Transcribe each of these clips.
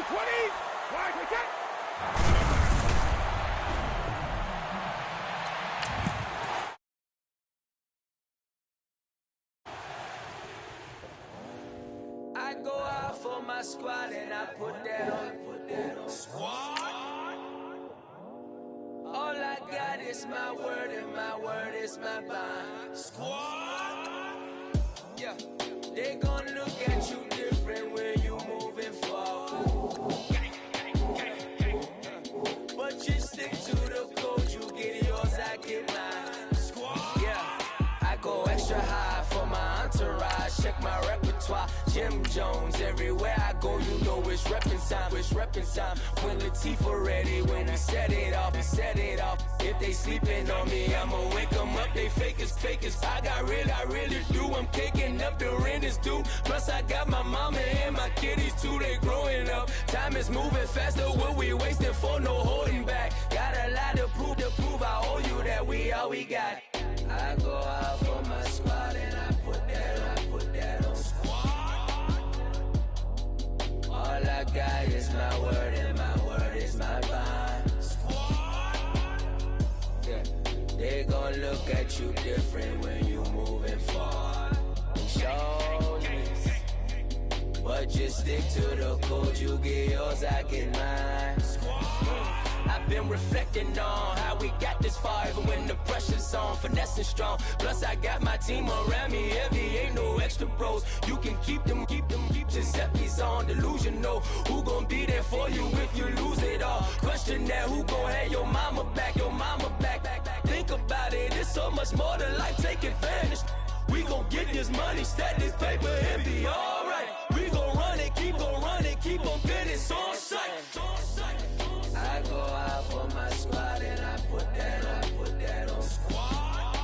20. Wide wicket. I go out for my squad and I put that on. Squad. All I got is my word and my word is my bond. Squad. Yeah. They gon' look at you different when you moving forward. But you stick to the code, you get yours, I get mine. Squad. Yeah. I go extra high for my entourage. Check my repertoire. Jim Jones, everywhere I go, you know it's reppin' time. It's reppin' time. When Latifah ready, when we set it off, we set it off. If they sleeping on me, I'ma wake them up. They fake as. I really do. I'm caking up, the rent is due. Plus I got my mama and my kiddies too, they growing up. Time is moving faster, what we wasting for, no holding back. Got a lot to prove, I owe you that we all we got. I go out for my squad and I put that on. Squad. All I got is my word and my word is my bond. Squad. Yeah. They gon' look at you different when you moving forward. Show this. But just stick to the code, you get yours, I get mine. I've been reflecting on how we got this far, even when the pressure's on, finessing strong. Plus I got my team around me heavy, ain't no extra bros. You can keep them. Giuseppe's on delusional. Who gon' be there for you if you lose it all? Question that, who gon' have your mama back? Think about it, it's so much more to life, take advantage. We gon' get this money, stack this paper, and be alright. We gon' run it, keep on finish on sight. I go out for my squad and I put that on. Squad.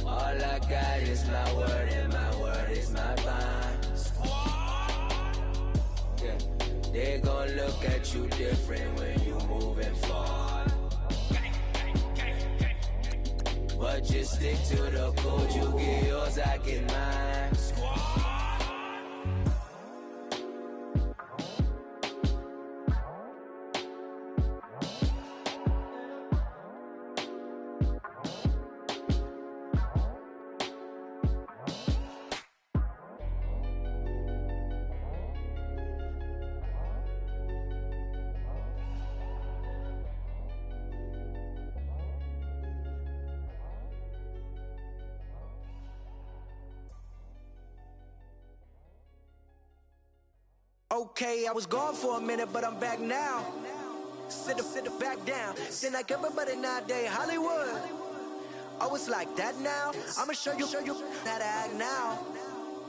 All I got is my word and my word is my bond. Squad. Yeah. They gon' look at you different when you moving forward. But just stick to the code, you get yours, I get mine. Squad. Okay, I was gone for a minute, but I'm back now. Sit back down. Seem like everybody nowadays, Hollywood. Oh, it's like that now? I'ma show you how to act now.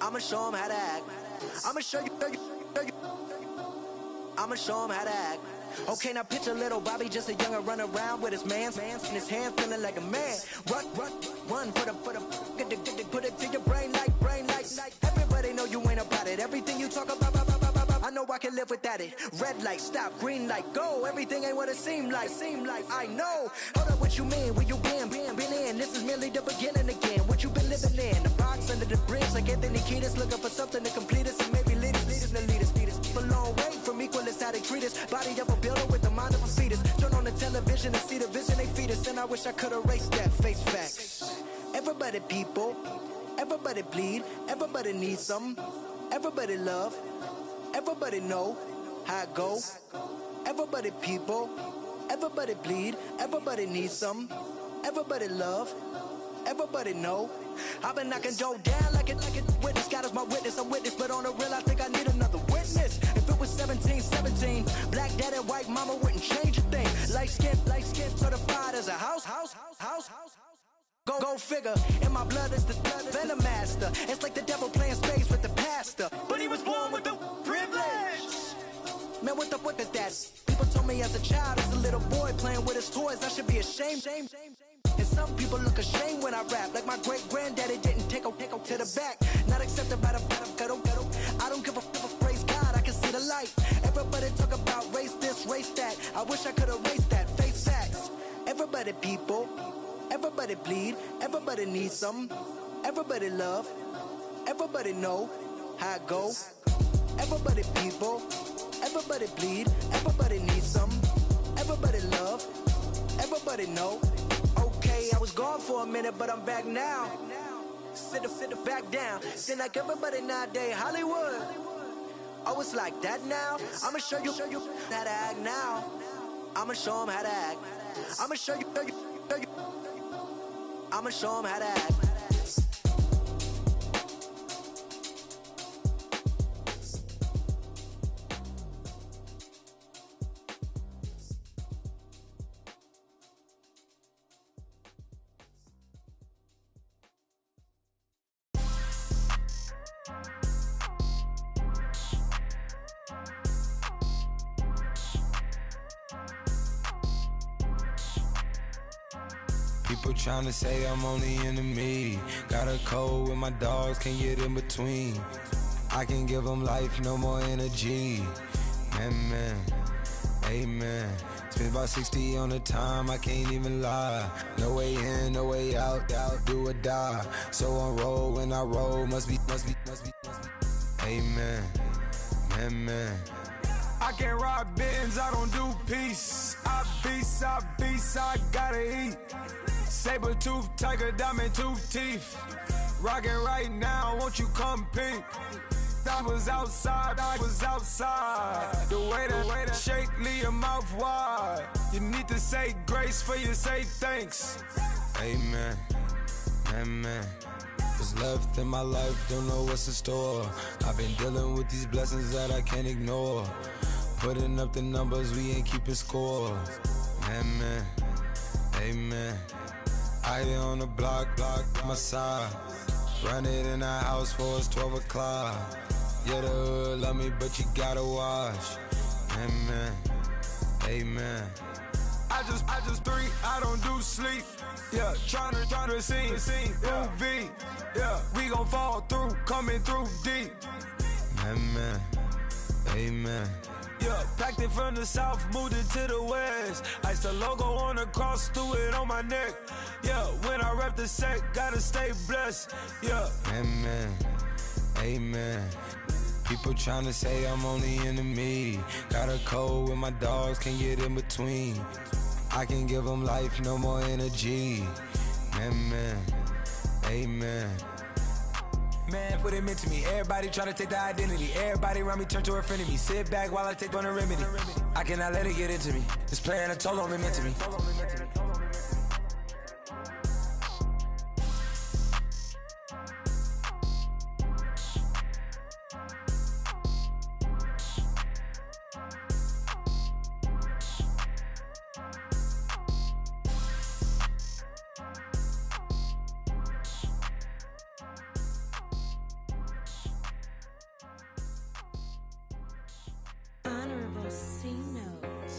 I'ma show 'em how to act. I'ma show you. I'ma show 'em how to act. Okay, now picture little Bobby, just a younger run around with his man's in his hand, feeling like a man. Run, put it to your brain like. Everybody know you ain't about it. Everything you talk about, I know I can live without it. Red light, stop, green light, go. Everything ain't what it seemed like. I know. Hold up, what you mean? Where you been in? This is merely the beginning again. What you been living in? The box under the bridge, like Anthony Kiedis, looking for something to complete us and maybe lead us. A long way from equal is how they treat us. Body of a builder with the mind of a fetus. Turn on the television and see the vision they feed us. And I wish I could erase that. Face facts. Everybody people, everybody bleed, everybody needs some, everybody love, everybody know how it go. Everybody people, everybody bleed, everybody needs some, everybody love, everybody know. I've been knocking Joe down like it witness. God is my witness, I'm witness, but on the real I think I need another witness. If it was 17, black daddy, white mama wouldn't change a thing. Light skin, certified as a house. Go figure, in my blood is the venom master. It's like the devil playing spades with the pastor. But he was born with the privilege. Man, what the fuck is that? People told me as a child, as a little boy playing with his toys, I should be ashamed. And some people look ashamed when I rap, like my great granddaddy didn't take to the back. Not accepted by the ghetto. I don't give a praise God, I can see the light. Everybody talk about race this, race that. I wish I could erase that. Face facts. Everybody people, everybody bleed, everybody needs some, everybody love, everybody know how it go. Everybody people, everybody bleed, everybody needs some, everybody love, everybody know. Okay, I was gone for a minute, but I'm back now. Sit the back down. Seem like everybody nowadays Hollywood. Oh, it's like that now. I'ma show you how to act now. I'ma show 'em how to act. I'ma show you. I'ma show 'em how to act. People tryna say I'm only enemy. Got a code with my dogs, can't get in between. I can give them life, no more energy. Man, amen. Spent about 60 on the time, I can't even lie. No way in, no way out, do or die. So on roll, when I roll, must be. Amen, man. I can't ride Benz, I don't do peace. I beast, I gotta eat. Saber tooth, tiger, diamond tooth teeth. Rockin' right now, won't you come peep? I was outside. The way that shake, leave your mouth wide. You need to say grace for you say thanks. Amen, What's left in my life, don't know what's in store. I've been dealing with these blessings that I can't ignore. Putting up the numbers, we ain't keeping score. Amen. I be on the block, my side. Run it in the house for it's 12 o'clock. Yeah, the hood love me, but you gotta watch. Amen. I just three, I don't do sleep. Yeah, tryna see movie. Yeah, we gon' fall through, coming through deep. Amen. Yeah, packed it from the south, moved it to the west. Iced the logo on the cross, threw it on my neck. Yeah, when I rep the set, gotta stay blessed. Yeah. Amen. People tryna say I'm only enemy. Got a code with my dogs, can't get in between. I can give them life, no more energy. Amen. Man, put him into me. Everybody try to take the identity. Everybody around me turn to a friend of me. Sit back while I take on a remedy. I cannot let it get into me. This playing a toll on me, meant to me.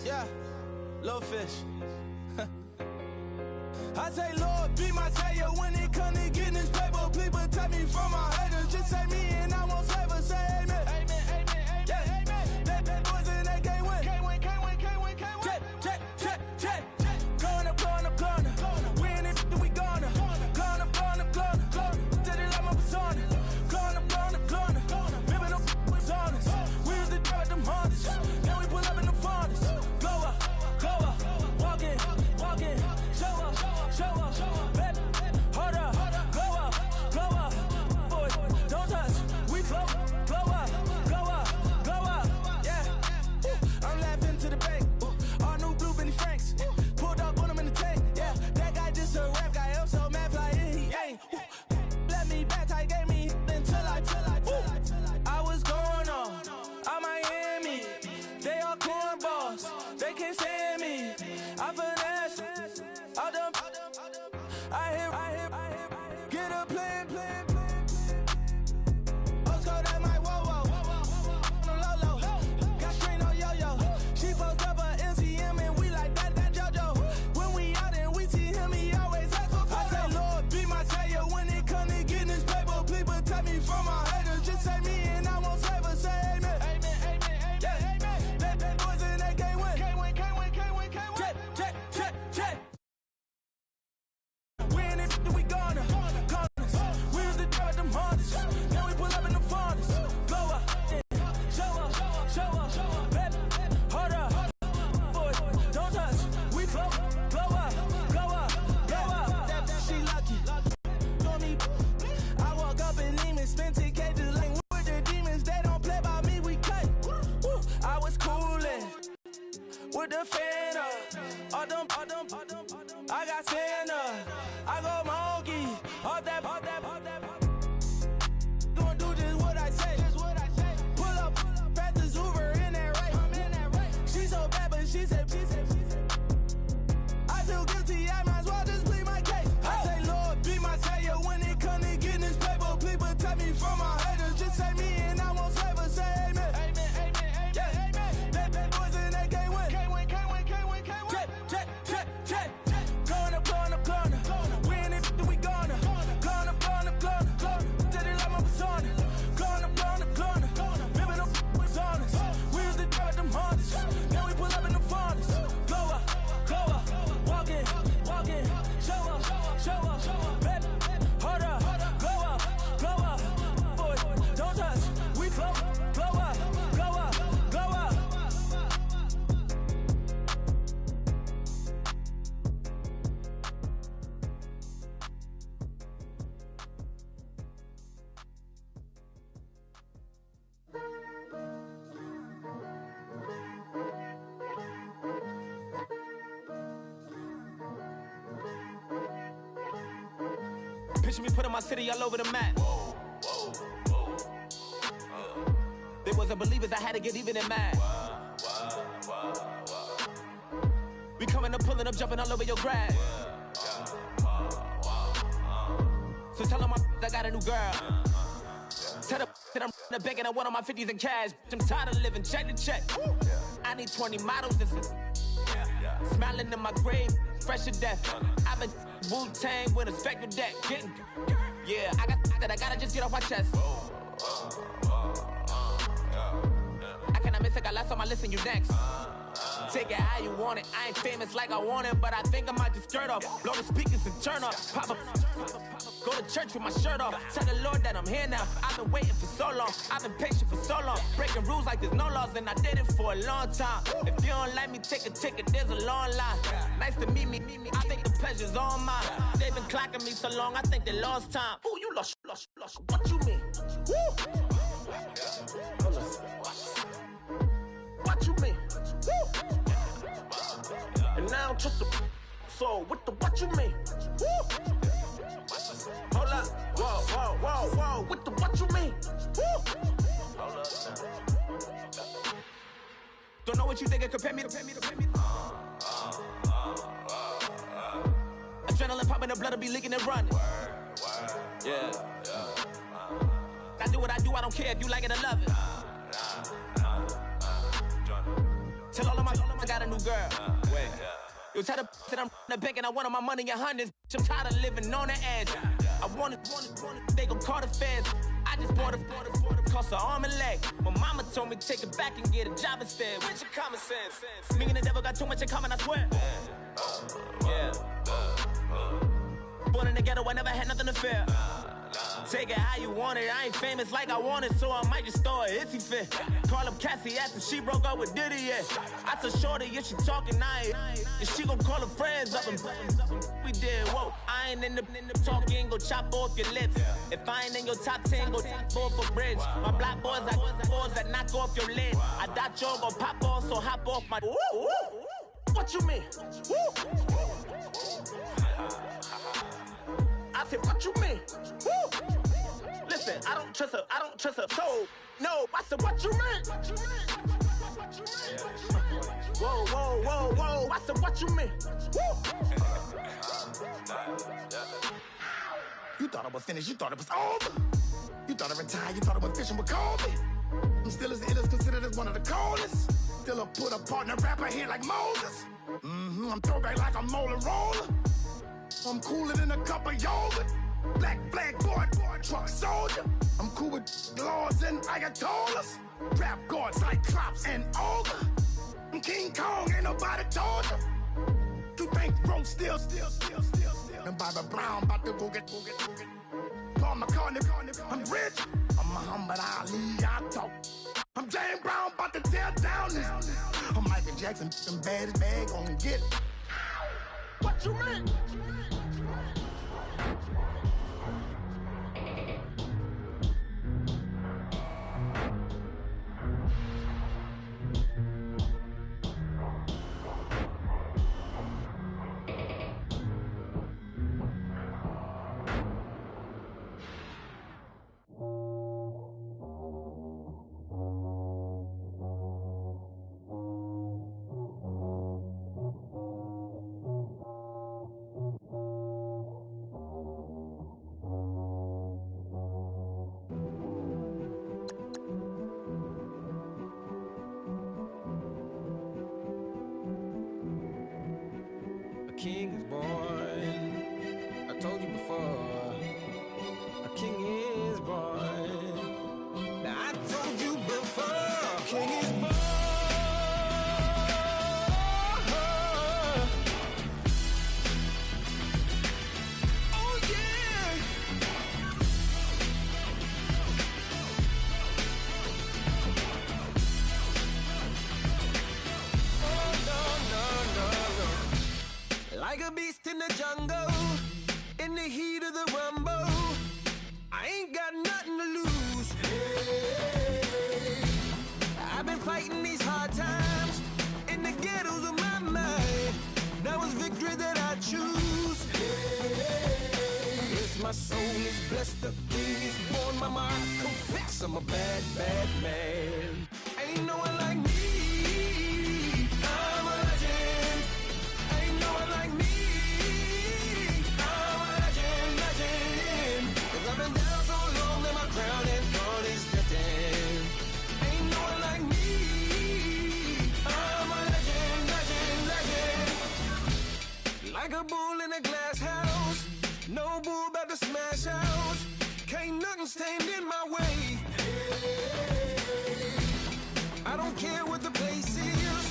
Yeah, little fish. I say, Lord, be my savior when it come to getting this paper. Please protect me from my haters. Just say me and I won't favor. Say amen. Yeah. That boys and they can't win. Check. Gonna. Win it, we gonna. Gonna. Tell it like my persona. Gonna. Ripping up was honest. We used to drive them Hondas. Then we pull up in the Fondas. Go up. Walking. Show up. Baby, hold up. Go up. Boy, don't touch. We with the fan up. I got Santa. I go monkey. All that. Gonna do just what I say. Pull up, fastest Uber in that race. She so bad, but she said. I feel guilty, I might as well just plead my case. I say, Lord, be my savior when it comes to getting this paper. Please protect me from my haters. Just say me and I won't save her. Say amen. That boys and they can't win. Check. Going up. We in it, we gonna. Going up. Tell it like my persona. Going up. Ripping up was honest. We used to drive them hardest. Now we pull up in the farthest. Glow up. Walking. Show up. Baby, hold up. Glow up. Boys, don't touch. We glow up. Picture me putting my city all over the map. They wasn't believers, I had to get even and mad. We coming up, pulling up, jumping all over your grass. So tell them I got a new girl. Tell them that I'm in the bank and I want all my 50s in cash. I'm tired of living check to check. I need 20 models, this is smiling in my grave, fresh to death. I've been Wu-Tang with a spectral deck. Yeah, I gotta just get off my chest. I cannot miss it, got last on my list and you next. Take it how you want it. I ain't famous like I want it, but I think I might just skirt off. Blow the speakers and turn up. Pop up. Go to church with my shirt off. Tell the Lord that I'm here now. I've been waiting for so long. I've been patient for so long. Breaking rules like there's no laws, and I did it for a long time. If you don't like me, take a ticket. There's a long line. Nice to meet me. I think the pleasure's all mine. They've been clocking me so long, I think they lost time. Ooh, you lost. What you mean? Woo! What you mean? Woo! And now I'm just a so what you mean? Woo! Hold up, whoa, what you mean? Woo! Hold up. Don't know what you think it compare me to. Adrenaline popping, the blood will be leaking and running. Yeah. I do what I do, I don't care if you like it or love it. Tell all of my I got a new girl. Wait. You tell the that I'm in the bank and I want all my money in hundreds. I'm tired of living on the edge. I want it, they gon' call the feds. I just bought it, cost an arm and leg. My mama told me take it back and get a job instead. Where's your common sense? Me and the devil got too much in common, I swear. Yeah. Born in the ghetto, I never had nothing to fear. Take it how you want it. I ain't famous like I want it, so I might just throw a hissy fit. Call up Cassie after she broke up with Diddy, yeah. I told Shorty if she talking, and she gon' call her friends up and we did, whoa. I ain't in the talking, go chop off your lips. If I ain't in your top 10, go top 4 for bridge. My black boys like boys that knock off your lid. I thought you gon' pop off, so hop off my. What you mean? I said, what you mean? Woo! Listen, I don't trust her, so, no, I said, what you mean? Whoa, I said, what you mean? Woo! You thought I was finished, you thought it was over. You thought I retired, you thought I went fishing with Kobe. I'm still as ill as considered as one of the coldest. Still a put a partner rapper here like Moses. I'm throwback like a molar roller. I'm cooler than a cup of yogurt. Black flag boy, truck soldier. I'm cool with laws and Ayatollahs. Rap god, Cyclops and Olga. I'm King Kong, ain't nobody told you. You think Rose still. And Bobby Brown about to go get. Paul McCartney, I'm rich. I'm Muhammad Ali, I talk. I'm James Brown, about to tear down this. I'm Michael Jackson, them bad as bag, gonna get it. What you mean? king is born. I told you before, a king is born. Now I told you before, a king is born. Oh yeah. Oh no, no, no, no. Like a beast in the jungle, in the heat of the rumble, I ain't got nothing to lose. Hey, I've been fighting these hard times in the ghettos of my mind. Now it's victory that I choose. Hey, yes, my soul is blessed, the king is born. Mama, I confess I'm a bad, bad man. Ain't no one like me. I'm a legend. Ain't no one like me. I'm a legend, legend. 'Cause I've been down so long that my crown and throne is destined. Ain't no one like me. I'm a legend, legend, legend. Like a bull in a glass house, no bull about to smash out. Can't nothing stand in my way. I don't care what the place is,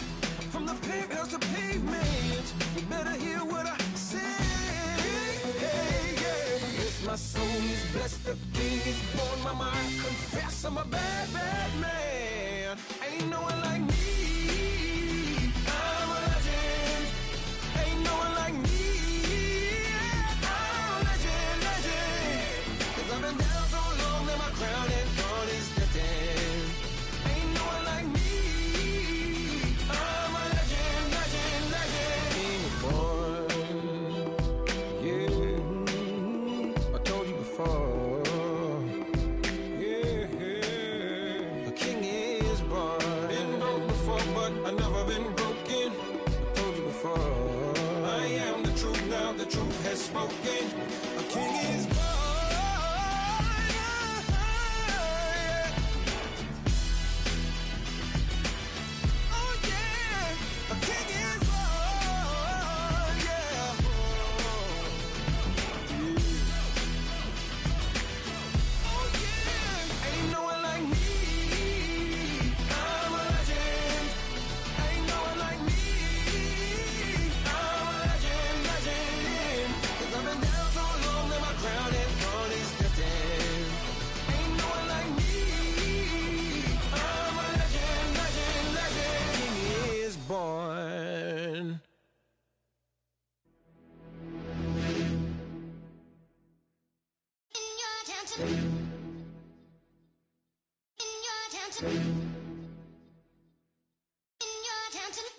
from the penthouse to pavement. You better hear what I say. Hey, yeah. Yes, my soul is blessed, the king is born. Mama, I confess I'm a bad, bad man. Ain't no one like me. I'm a legend. Ain't no one like me. I'm a legend, legend. 'Cause I've been down so long that my crown and throne is destined. Ain't no one like me. I'm a legend, legend, legend. King is born. Yeah, I told you before. Yeah, a king is born. Been broke before, but I never been broken. I told you before. I am the truth now, the truth has spoken. A king is born. Oh yeah, a king is born. Yeah. Oh yeah. Ain't no one like me. I'm a legend. Ain't no one like me. I'm a legend, legend. 'Cause I've been down so long that my crown and throne is destined. Ain't no one like me. I'm a legend, legend, legend. King is born. In your town tonight. In your town tonight. In your town tonight.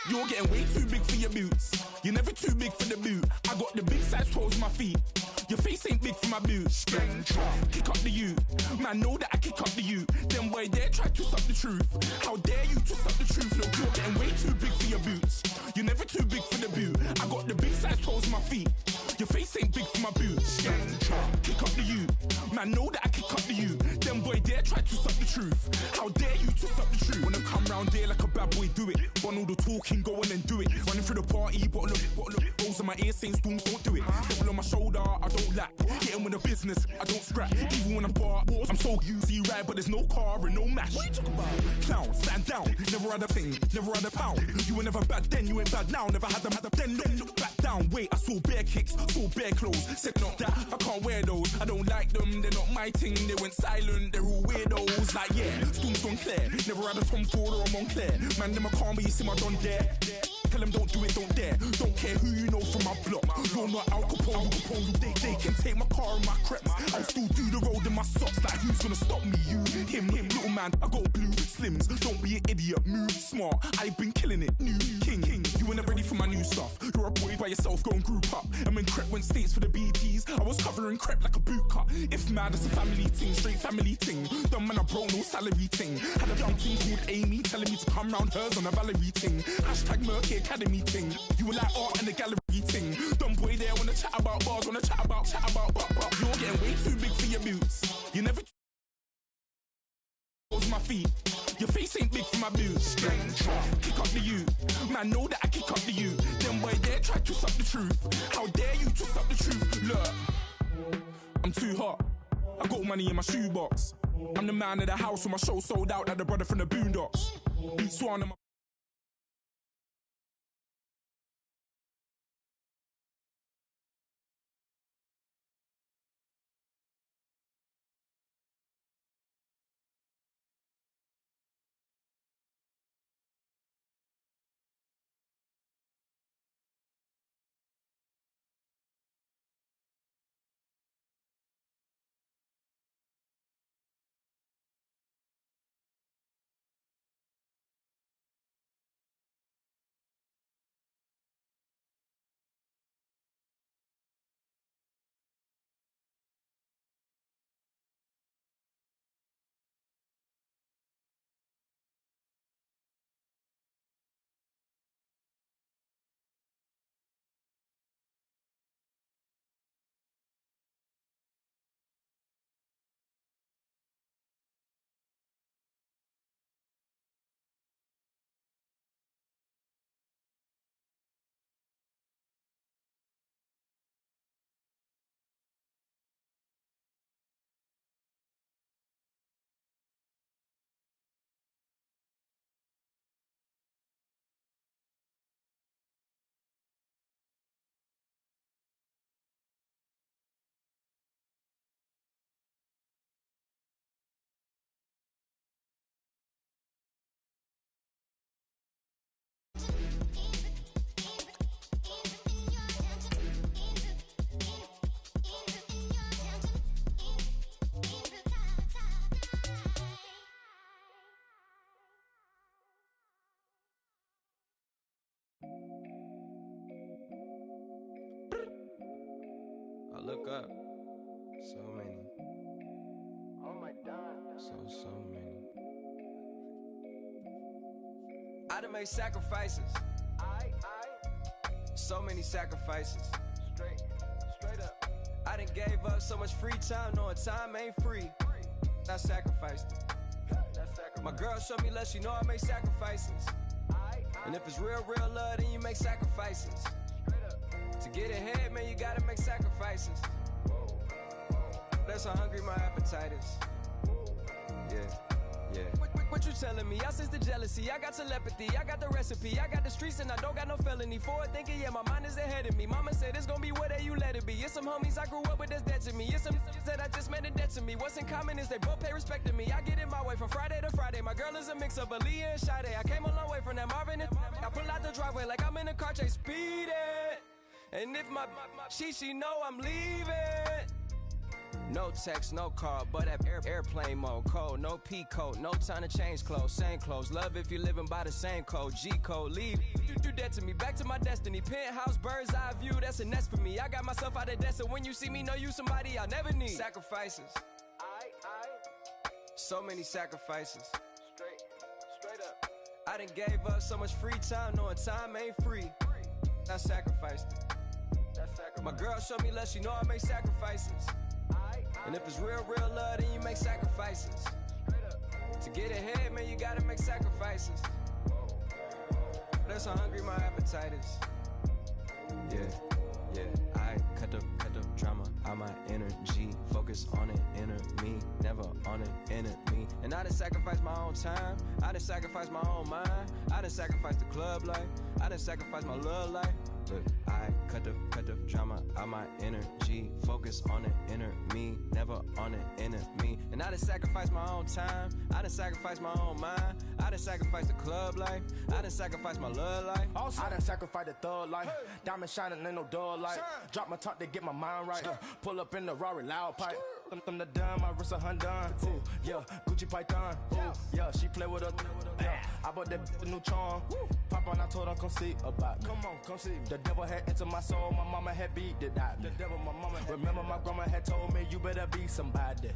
You're getting way too big for your boots. You're never too big for the boot. I got the big size toes on my feet. Your face ain't big for my boots. Kick up the you. Man, know that I kick up the you. Them boy there try to stop the truth. How dare you to stop the truth? Look, you're getting way too big for your boots. You're never too big for the boot. I got the big size toes on my feet. Your face ain't big for my boots. Kick up the you. Man, know that I kick up the you. Them boy there try to stop the truth. How dare you to stop the truth? When I come round there like a bad boy, do it. Want all the talking, go on and do it. Running through the party, bottle up. Rolls in my ear saying storms, don't do it. Double on my shoulder, I don't lack. Getting with the business, I don't scrap. Even when I'm bar, I'm so easy ride, but there's no car and no match. What you talking about? Clown, stand down. Never had a thing, never had a pound. You were never bad then, you ain't bad now. Never had them, then look back down. Wait, I saw bare kicks, saw bare clothes. Said not that, I can't wear those. I don't like them, they're not my thing. They went silent, they're all weirdos. Like yeah, storms gone clear. Never had a Tom Ford or a Montclair. Man, them I can't be, you see my done there. Tell them don't do it, don't dare. Don't care who you know from my block. You're not Al Capone, they can take my car and my creps. I'll still do the road in my socks. Like who's gonna stop me? You, him, little man. I got blue slims. Don't be an idiot, move smart. I've been killing it, new king. You were never ready for my new stuff. You're a boy by yourself, go and group up. And when Crep went states for the BTs, I was covering Crep like a boot cut. If mad, it's a family ting, straight family ting. Dumb man, I bro, no salary ting. Had a young ting called Amy telling me to come round hers on a Valerie ting. Hashtag Murky Academy ting. You were like art and the gallery ting. Dumb boy there wanna chat about bars, wanna chat about. You're getting way too big for your boots. You never was my feet. Your face ain't big for my boots. Kick up the you. Man, know that I kick up the you. Them boy there try to twist up the truth. How dare you twist up the truth? Look, I'm too hot. I got money in my shoebox. I'm the man of the house when my show sold out like the brother from the Boondocks. Beat Swan in my... I look up. So many. Oh my God. So many. I done made sacrifices. So many sacrifices. Straight up. I done gave up so much free time, knowing time ain't free. I sacrificed it. My girl showed me love, she know I make sacrifices. And if it's real love, then you make sacrifices. To get ahead, man, you gotta make sacrifices. That's how hungry my appetite is. Yeah. What you telling me? I sense the jealousy, I got telepathy, I got the recipe, I got the streets and I don't got no felony. Forward thinking, yeah, my mind is ahead of me. Mama said it's gonna be whatever you let it be. It's some homies I grew up with that's dead to me. It's some that I just met in debt to me. What's in common is they both pay respect to me. I get it my way from Friday to Friday. My girl is a mix of Aaliyah and Sade. I came a long way from that Marvin and I pull out the driveway like I'm in a car chase speeding. And if my she know I'm leaving. No text, no call, but at airplane mode. Code, no P code, no time to change clothes. Same clothes, love if you're living by the same code. G code, leave. You do that to me, back to my destiny. Penthouse, bird's eye view, that's a nest for me. I got myself out of debt, so when you see me, know you somebody I'll never need. Sacrifices. So many sacrifices. Straight up. I done gave up so much free time, knowing time ain't free. I sacrificed it. My girl showed me love, she know I make sacrifices. And if it's real love, then you make sacrifices. To get ahead, man, you gotta make sacrifices. That's how hungry my appetite is. Yeah. I cut the drama out my energy. Focus on it, inner me, never on it, enemy. And I done sacrificed my own time. I done sacrificed my own mind. I done sacrificed the club life. I done sacrificed my love life. Look, I cut the drama out my energy. Focus on it, inner me, never on it, enemy. And I done sacrificed my own time. I done sacrificed my own mind. I done sacrificed the club life. I done sacrificed my love life. I done sacrificed the thug life. Diamond shining, ain't no dull light. Drop my top to get my mind right. Pull up in the Rari loud pipe. Them the dime, my wrist a Hyundai. Ooh, yeah, Gucci Python. Ooh, yeah, she play with her. Yeah, I bought that a new charm. Pop on, I told her come see about me. Come on, come see. The devil had entered my soul. My mama had beat it out. The devil, my mama. Remember my grandma had told me you better be somebody.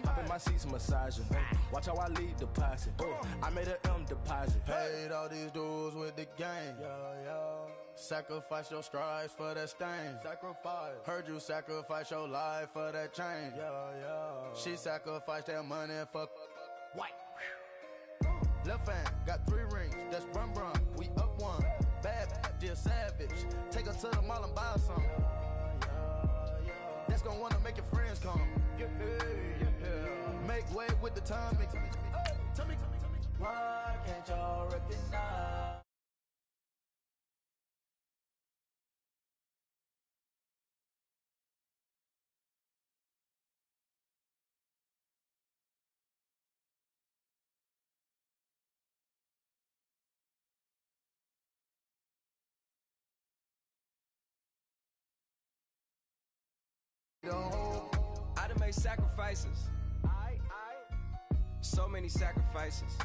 Hop in my seats, massaging. Watch how I lead the posse. I made a M deposit. Paid all these dues with the game. Sacrifice your strides for that stain. Sacrifice. Heard you sacrifice your life for that change. She sacrificed that money for white. Left hand, got 3 rings, that's brum brum. We up one, bad, dear savage. Take her to the mall and buy her some. That's gonna wanna make your friends come. Make way with the timing. Tell me. Why can't y'all recognize? I done made sacrifices. So many sacrifices.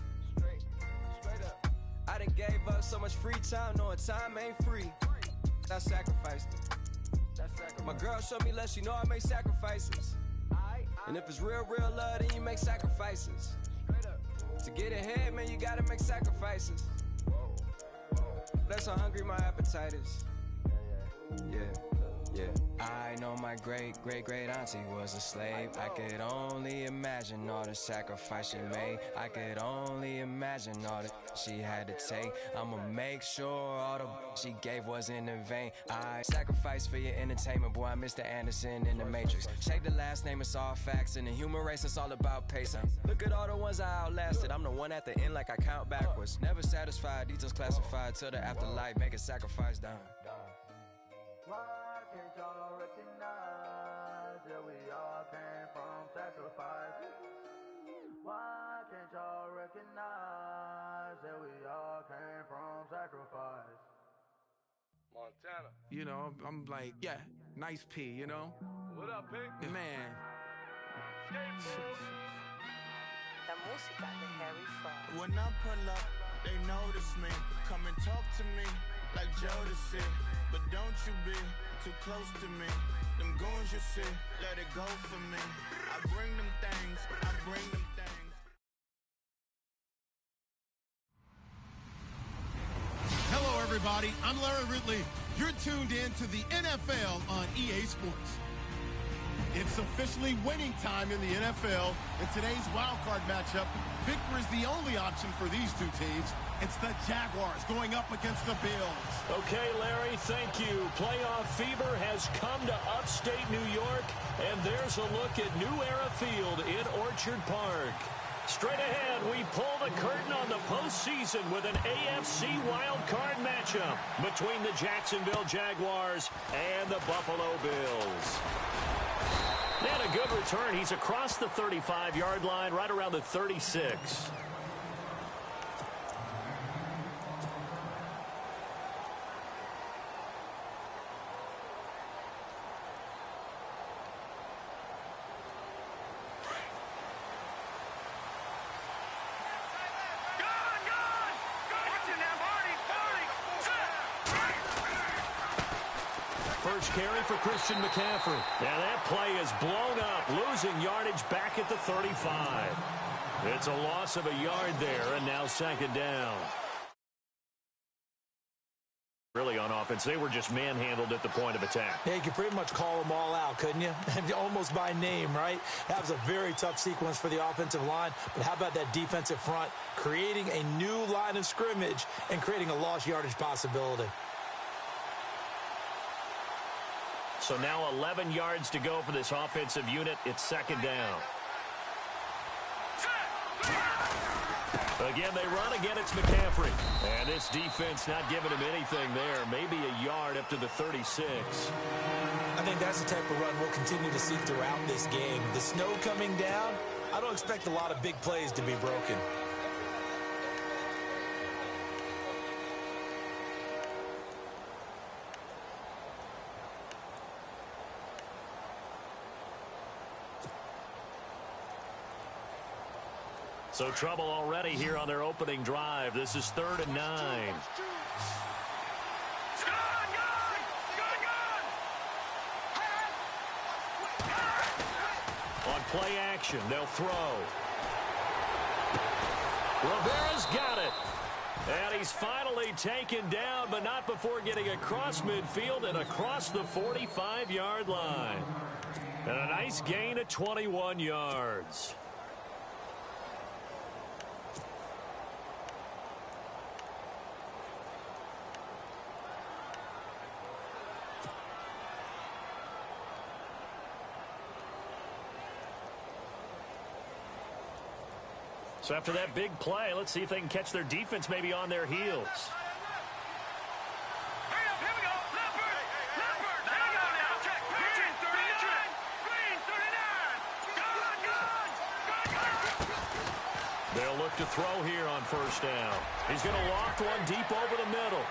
Straight up. I done gave up so much free time, knowing time ain't free. I sacrificed it. My girl showed me love, she know I make sacrifices. And if it's real love, then you make sacrifices. To get ahead, man, you gotta make sacrifices. That's how hungry my appetite is. Yeah. I know my great auntie was a slave. I could only imagine all the sacrifice she made. I could only imagine all that she had to take. I'ma make sure all the she gave wasn't in vain. I sacrificed for your entertainment, boy. I'm Mr. Anderson in the Matrix. Check the last name, it's all facts. In the human race, it's all about pacing. Look at all the ones I outlasted. I'm the one at the end, like I count backwards. Never satisfied, details classified till the afterlife. Make a sacrifice down. Why can't y'all recognize that we all came from sacrifice? Why can't y'all recognize that we all came from sacrifice? Montana. You know, I'm like, yeah, nice P, you know? What up, Pig? Man. La música de Harry Fraud. When I pull up, they notice me. Come and talk to me like Jodeci. But don't you be too close to me. Them goons you see, let it go for me. I bring them things, I bring them things. Hello, everybody. I'm Larry Ridley. You're tuned in to the NFL on EA Sports. It's officially winning time in the NFL. In today's wild card matchup, victory is the only option for these two teams. It's the Jaguars going up against the Bills. Okay, Larry, thank you. Playoff fever has come to upstate New York, and there's a look at New Era Field in Orchard Park. Straight ahead, we pull the curtain on the postseason with an AFC wildcard matchup between the Jacksonville Jaguars and the Buffalo Bills. And a good return. He's across the 35-yard line, right around the 36. First carry for Christian McCaffrey. Now that play is blown up, losing yardage back at the 35. It's a loss of a yard there, and now second down. Really on offense, they were just manhandled at the point of attack. Yeah, you could pretty much call them all out, couldn't you? Almost by name, right? That was a very tough sequence for the offensive line. But how about that defensive front creating a new line of scrimmage and creating a lost yardage possibility? So now 11 yards to go for this offensive unit. It's second down. Again, they run. Again, it's McCaffrey. And this defense not giving him anything there. Maybe a yard up to the 36. I think that's the type of run we'll continue to see throughout this game. The snow coming down, I don't expect a lot of big plays to be broken. So trouble already here on their opening drive. This is 3rd and 9. On play action, they'll throw. Rivera's got it. And he's finally taken down, but not before getting across midfield and across the 45-yard line. And a nice gain of 21 yards. So after that big play, let's see if they can catch their defense maybe on their heels. They'll look to throw here on first down. He's going to loft one deep over the middle.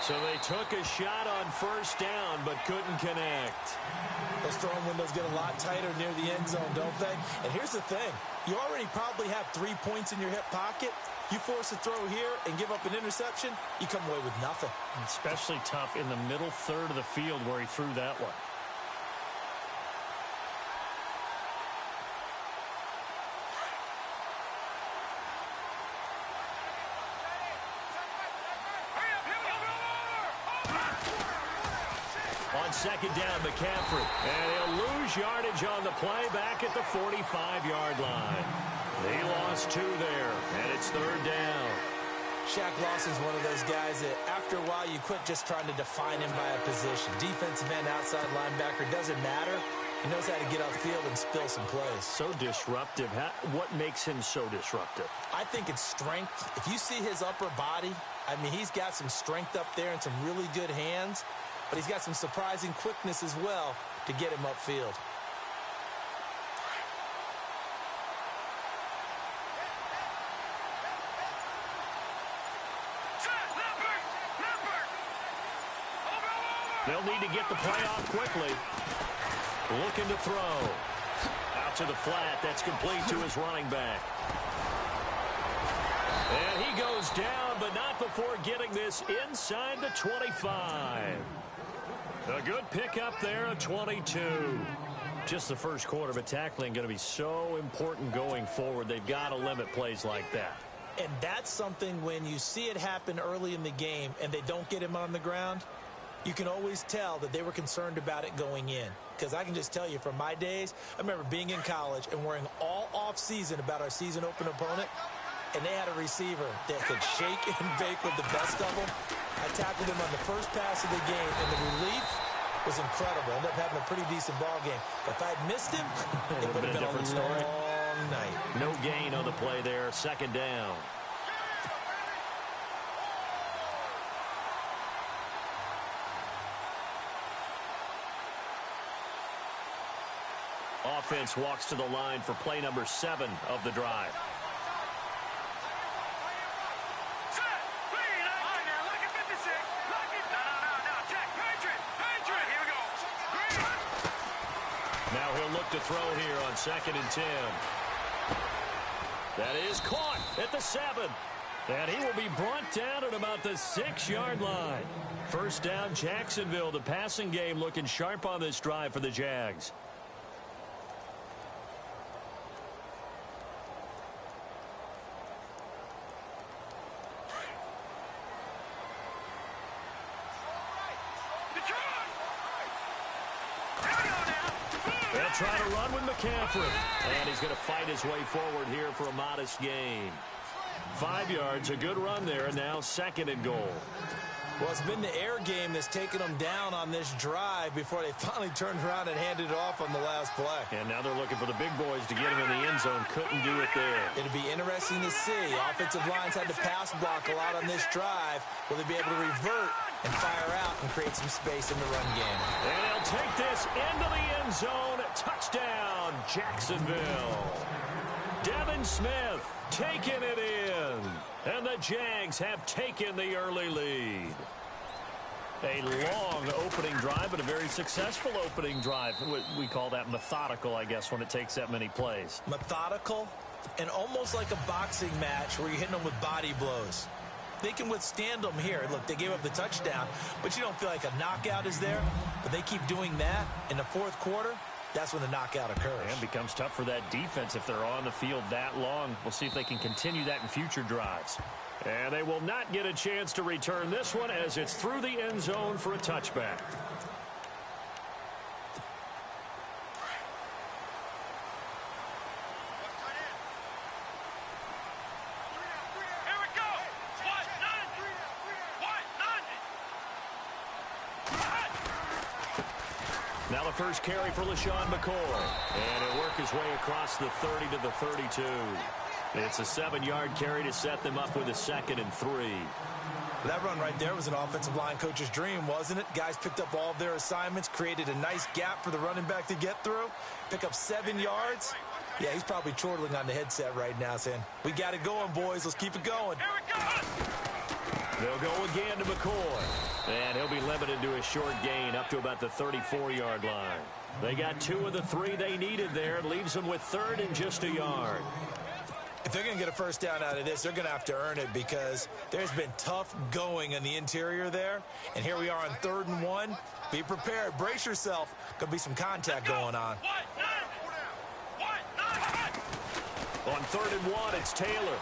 So they took a shot on first down, but couldn't connect. Those throwing windows get a lot tighter near the end zone, don't they? And here's the thing. You already probably have 3 points in your hip pocket. You force a throw here and give up an interception, you come away with nothing. Especially tough in the middle third of the field where he threw that one. On second down, McCaffrey. And he'll lose yardage on the play back at the 45-yard line. He lost 2 there, and it's third down. Shaq Lawson's one of those guys that after a while you quit just trying to define him by a position. Defensive end, outside linebacker, doesn't matter. He knows how to get upfield and spill some plays. So disruptive. What makes him so disruptive? I think it's strength. If you see his upper body, I mean, he's got some strength up there and some really good hands. But he's got some surprising quickness as well to get him upfield. They'll need to get the play off quickly. Looking to throw. Out to the flat. That's complete to his running back. And he goes down, but not before getting this inside the 25. A good pickup there at 22. Just the first quarter, but tackling going to be so important going forward. They've got to limit plays like that. And that's something when you see it happen early in the game and they don't get him on the ground, you can always tell that they were concerned about it going in. Because I can just tell you from my days, I remember being in college and worrying all off-season about our season opener opponent, and they had a receiver that could shake and bake with the best of them. I tackled him on the first pass of the game, and the relief was incredible. Ended up having a pretty decent ball game. But if I had missed him, it would have been a long night. No gain on the play there. Second down. Offense walks to the line for play number 7 of the drive. Now he'll look to throw here on 2nd and 10. That is caught at the 7. And he will be brought down at about the 6-yard line. First down, Jacksonville. The passing game looking sharp on this drive for the Jags. They'll try to run with McCaffrey. And he's going to fight his way forward here for a modest gain. 5 yards, a good run there, and now 2nd and goal. Well, it's been the air game that's taken them down on this drive before they finally turned around and handed it off on the last play. And now they're looking for the big boys to get him in the end zone. Couldn't do it there. It'll be interesting to see. Offensive lines had to pass block a lot on this drive. Will they be able to revert and fire out and create some space in the run game? And they'll take this into the end zone. Touchdown, Jacksonville. Devin Smith taking it in. And the Jags have taken the early lead. A long opening drive, but a very successful opening drive. We call that methodical, I guess, when it takes that many plays. Methodical and almost like a boxing match where you're hitting them with body blows. They can withstand them here. Look, they gave up the touchdown, but you don't feel like a knockout is there. But they keep doing that in the fourth quarter. That's when the knockout occurs. And becomes tough for that defense if they're on the field that long. We'll see if they can continue that in future drives. And they will not get a chance to return this one as it's through the end zone for a touchback. Now the first carry for LaShawn McCoy. And he'll work his way across the 30 to the 32. It's a 7-yard carry to set them up with a 2nd and 3. That run right there was an offensive line coach's dream, wasn't it? Guys picked up all of their assignments, created a nice gap for the running back to get through, pick up 7 yards. Yeah, he's probably chortling on the headset right now saying, we got it going, boys. Let's keep it going. Here we go. They'll go again to McCoy. And he'll be limited to a short gain up to about the 34-yard line. They got 2 of the 3 they needed there. It leaves them with 3rd and just a yard. If they're going to get a first down out of this, they're going to have to earn it because there's been tough going in the interior there. And here we are on 3rd and 1. Be prepared. Brace yourself. Going to be some contact going on. On 3rd and 1, it's Taylor.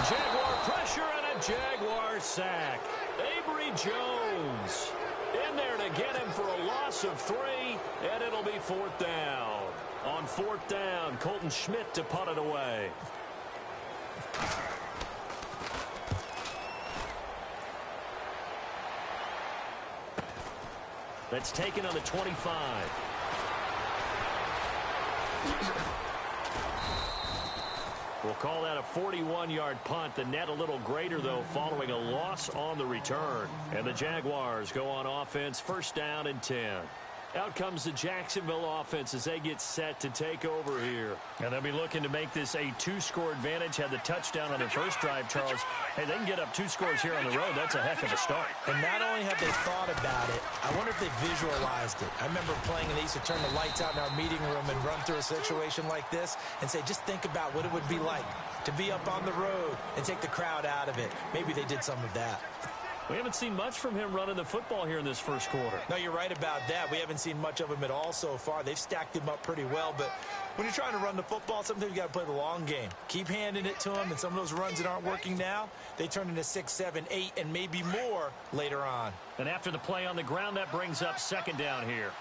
Jaguar pressure and a Jaguar sack. Avery Jones in there to get him for a loss of 3, and it'll be 4th down. On 4th down, Colton Schmidt to punt it away. That's taken on the 25. We'll call that a 41-yard punt. The net a little greater, though, following a loss on the return. And the Jaguars go on offense, 1st down and 10. Out comes the Jacksonville offense as they get set to take over here. And they'll be looking to make this a 2-score advantage. Had the touchdown on their first drive, Charles. Hey, they can get up 2 scores here on the road. That's a heck of a start. And not only have they thought about it, I wonder if they visualized it. I remember playing and they used to turn the lights out in our meeting room and run through a situation like this and say, just think about what it would be like to be up on the road and take the crowd out of it. Maybe they did some of that. We haven't seen much from him running the football here in this first quarter. No, you're right about that. We haven't seen much of him at all so far. They've stacked him up pretty well, but when you're trying to run the football, sometimes you got to play the long game. Keep handing it to him, and some of those runs that aren't working now, they turn into 6, 7, 8, and maybe more later on. And after the play on the ground, that brings up 2nd down here.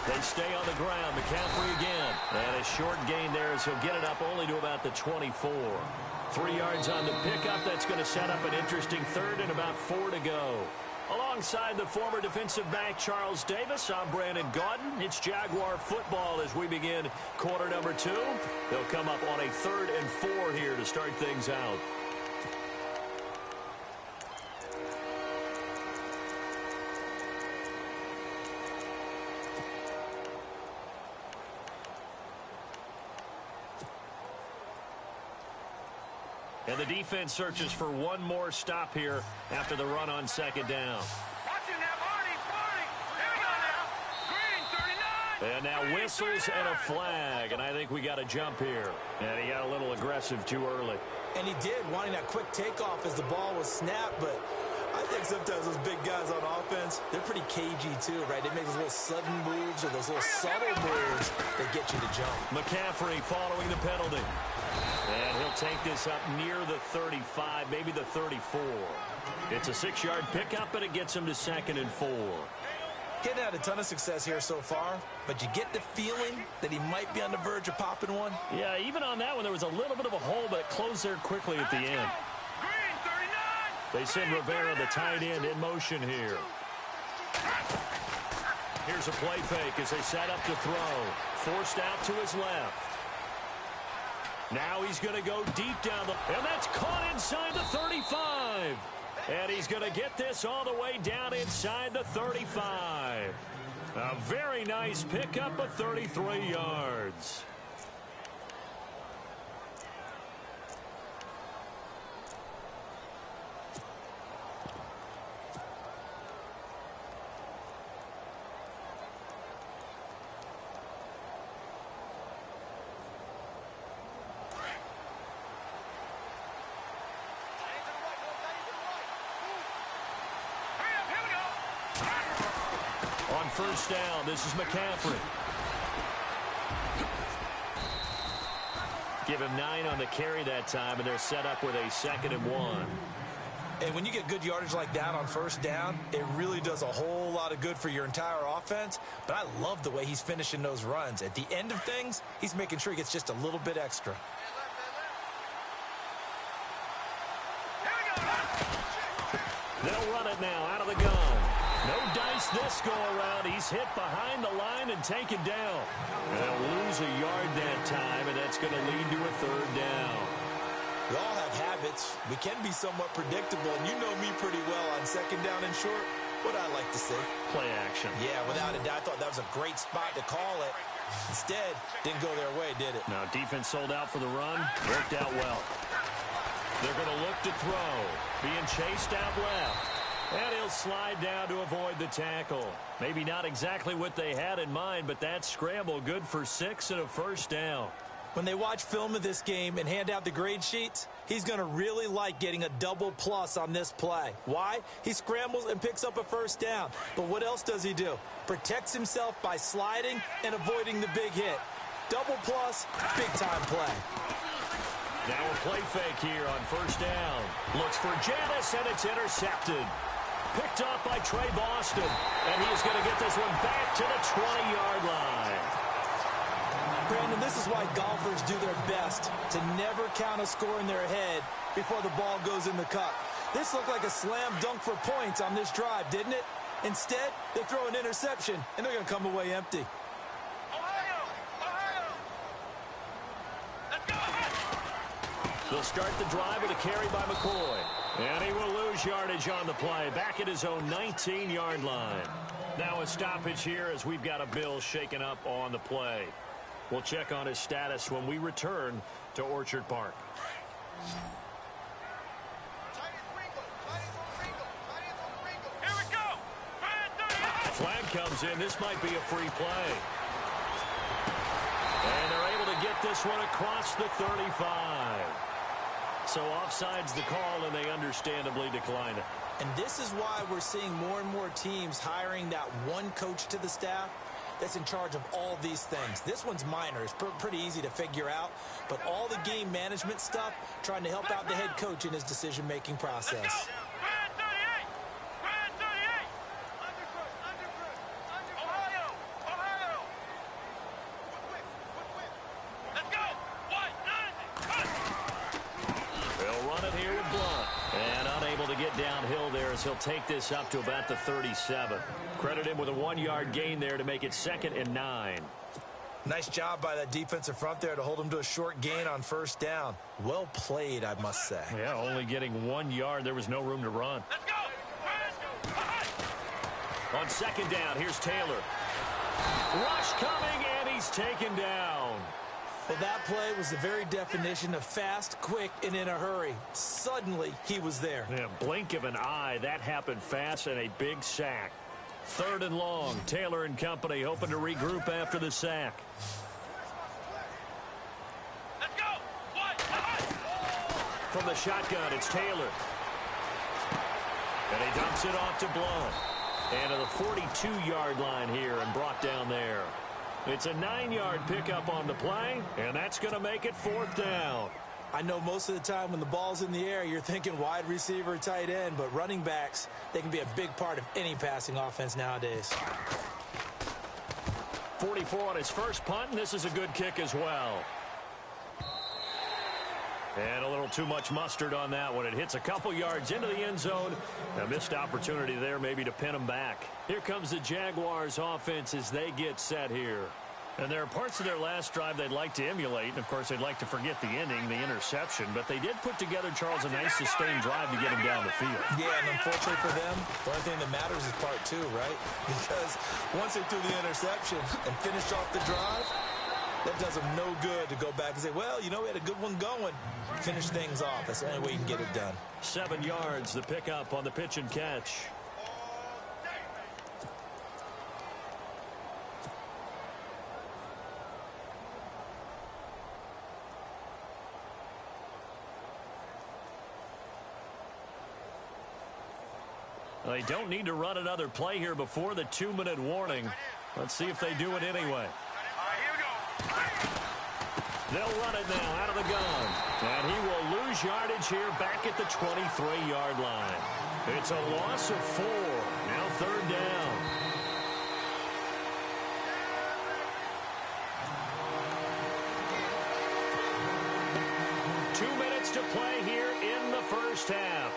They stay on the ground. McCaffrey again. And a short gain there as he'll get it up only to about the 24. 3 yards on the pickup. That's going to set up an interesting 3rd and about 4 to go. Alongside the former defensive back Charles Davis, I'm Brandon Gaudin. It's Jaguar football as we begin quarter number 2. They'll come up on a 3rd and 4 here to start things out. And the defense searches for one more stop here after the run on 2nd down. And now whistles and a flag, and I think we got a jump here. And he got a little aggressive too early. And he did, wanting that quick takeoff as the ball was snapped, but I think sometimes those big guys on offense, they're pretty cagey too, right? They make those little sudden moves or those little subtle moves that get you to jump. McCaffrey following the penalty. And he'll take this up near the 35, maybe the 34. It's a 6-yard pickup, but it gets him to 2nd and 4. Getting had a ton of success here so far, but you get the feeling that he might be on the verge of popping one. Yeah, even on that one, there was a little bit of a hole, but it closed there quickly at the end. They send Rivera, the tight end, in motion here. Here's a play fake as they set up to throw. Forced out to his left. Now he's going to go deep down the... And that's caught inside the 35. And he's going to get this all the way down inside the 35. A very nice pickup of 33 yards. On 1st down, this is McCaffrey. Give him 9 on the carry that time, and they're set up with a 2nd and 1. And when you get good yardage like that on 1st down, it really does a whole lot of good for your entire offense. But I love the way he's finishing those runs. At the end of things, he's making sure he gets just a little bit extra. They'll run it now out of the gun. No dice Missed this go-around. He's hit behind the line and taken down. And they'll lose a yard that time, and that's going to lead to a third down. We all have habits. We can be somewhat predictable, and you know me pretty well on second down and short. What I like to say? Play action. Yeah, without a doubt. I thought that was a great spot to call it. Instead, didn't go their way, did it? Now, defense sold out for the run. Worked out well. They're going to look to throw. Being chased out left. And he'll slide down to avoid the tackle. Maybe not exactly what they had in mind, but that scramble good for 6 and a first down. When they watch film of this game and hand out the grade sheets, he's going to really like getting a double plus on this play. Why? He scrambles and picks up a first down. But what else does he do? Protects himself by sliding and avoiding the big hit. Double plus, big-time play. Now a play fake here on first down. Looks for Janis, and it's intercepted. Picked off by Trey Boston. And he's going to get this one back to the 20-yard line. Brandon, this is why golfers do their best to never count a score in their head before the ball goes in the cup. This looked like a slam dunk for points on this drive, didn't it? Instead, they throw an interception, and they're going to come away empty. They'll start the drive with a carry by McCoy. And he will lose yardage on the play. Back at his own 19-yard line. Now a stoppage here as we've got a Bill shaken up on the play. We'll check on his status when we return to Orchard Park. Here we go. Flag comes in. This might be a free play. And they're able to get this one across the 35. So offside's the call, and they understandably decline it. And this is why we're seeing more and more teams hiring that one coach to the staff that's in charge of all these things. This one's minor. It's pretty easy to figure out. But all the game management stuff, trying to help out the head coach in his decision-making process. Downhill there as he'll take this up to about the 37. Credit him with a 1-yard gain there to make it 2nd and 9. Nice job by that defensive front there to hold him to a short gain on first down. Well played, I must say. Yeah, only getting 1 yard. There was no room to run. Let's go. On second down, here's Taylor. Rush coming, and he's taken down. Well, that play was the very definition of fast, quick, and in a hurry. Suddenly, he was there. Yeah, blink of an eye. That happened fast and a big sack. 3rd and long. Taylor and company hoping to regroup after the sack. Let's go. From the shotgun, it's Taylor. And he dumps it off to Blount. And to the 42-yard line here and brought down there. It's a 9-yard pickup on the play, and that's going to make it 4th down. I know most of the time when the ball's in the air, you're thinking wide receiver, tight end, but running backs, they can be a big part of any passing offense nowadays. 44 on his first punt, and this is a good kick as well. And a little too much mustard on that one. It hits a couple yards into the end zone. A missed opportunity there maybe to pin them back. Here comes the Jaguars offense as they get set here. And there are parts of their last drive they'd like to emulate. And, of course, they'd like to forget the ending, the interception. But they did put together, Charles, a nice sustained drive to get him down the field. Yeah, and unfortunately for them, the only thing that matters is part 2, right? Because once they threw the interception and finished off the drive, that does them no good to go back and say, well, you know, we had a good one going. Finish things off. That's the only way you can get it done. 7 yards, the pickup on the pitch and catch. They don't need to run another play here before the 2-minute warning. Let's see if they do it anyway. They'll run it now out of the gun. And he will lose yardage here back at the 23-yard line. It's a loss of 4. Now 3rd down. Two minutes to play here in the first half.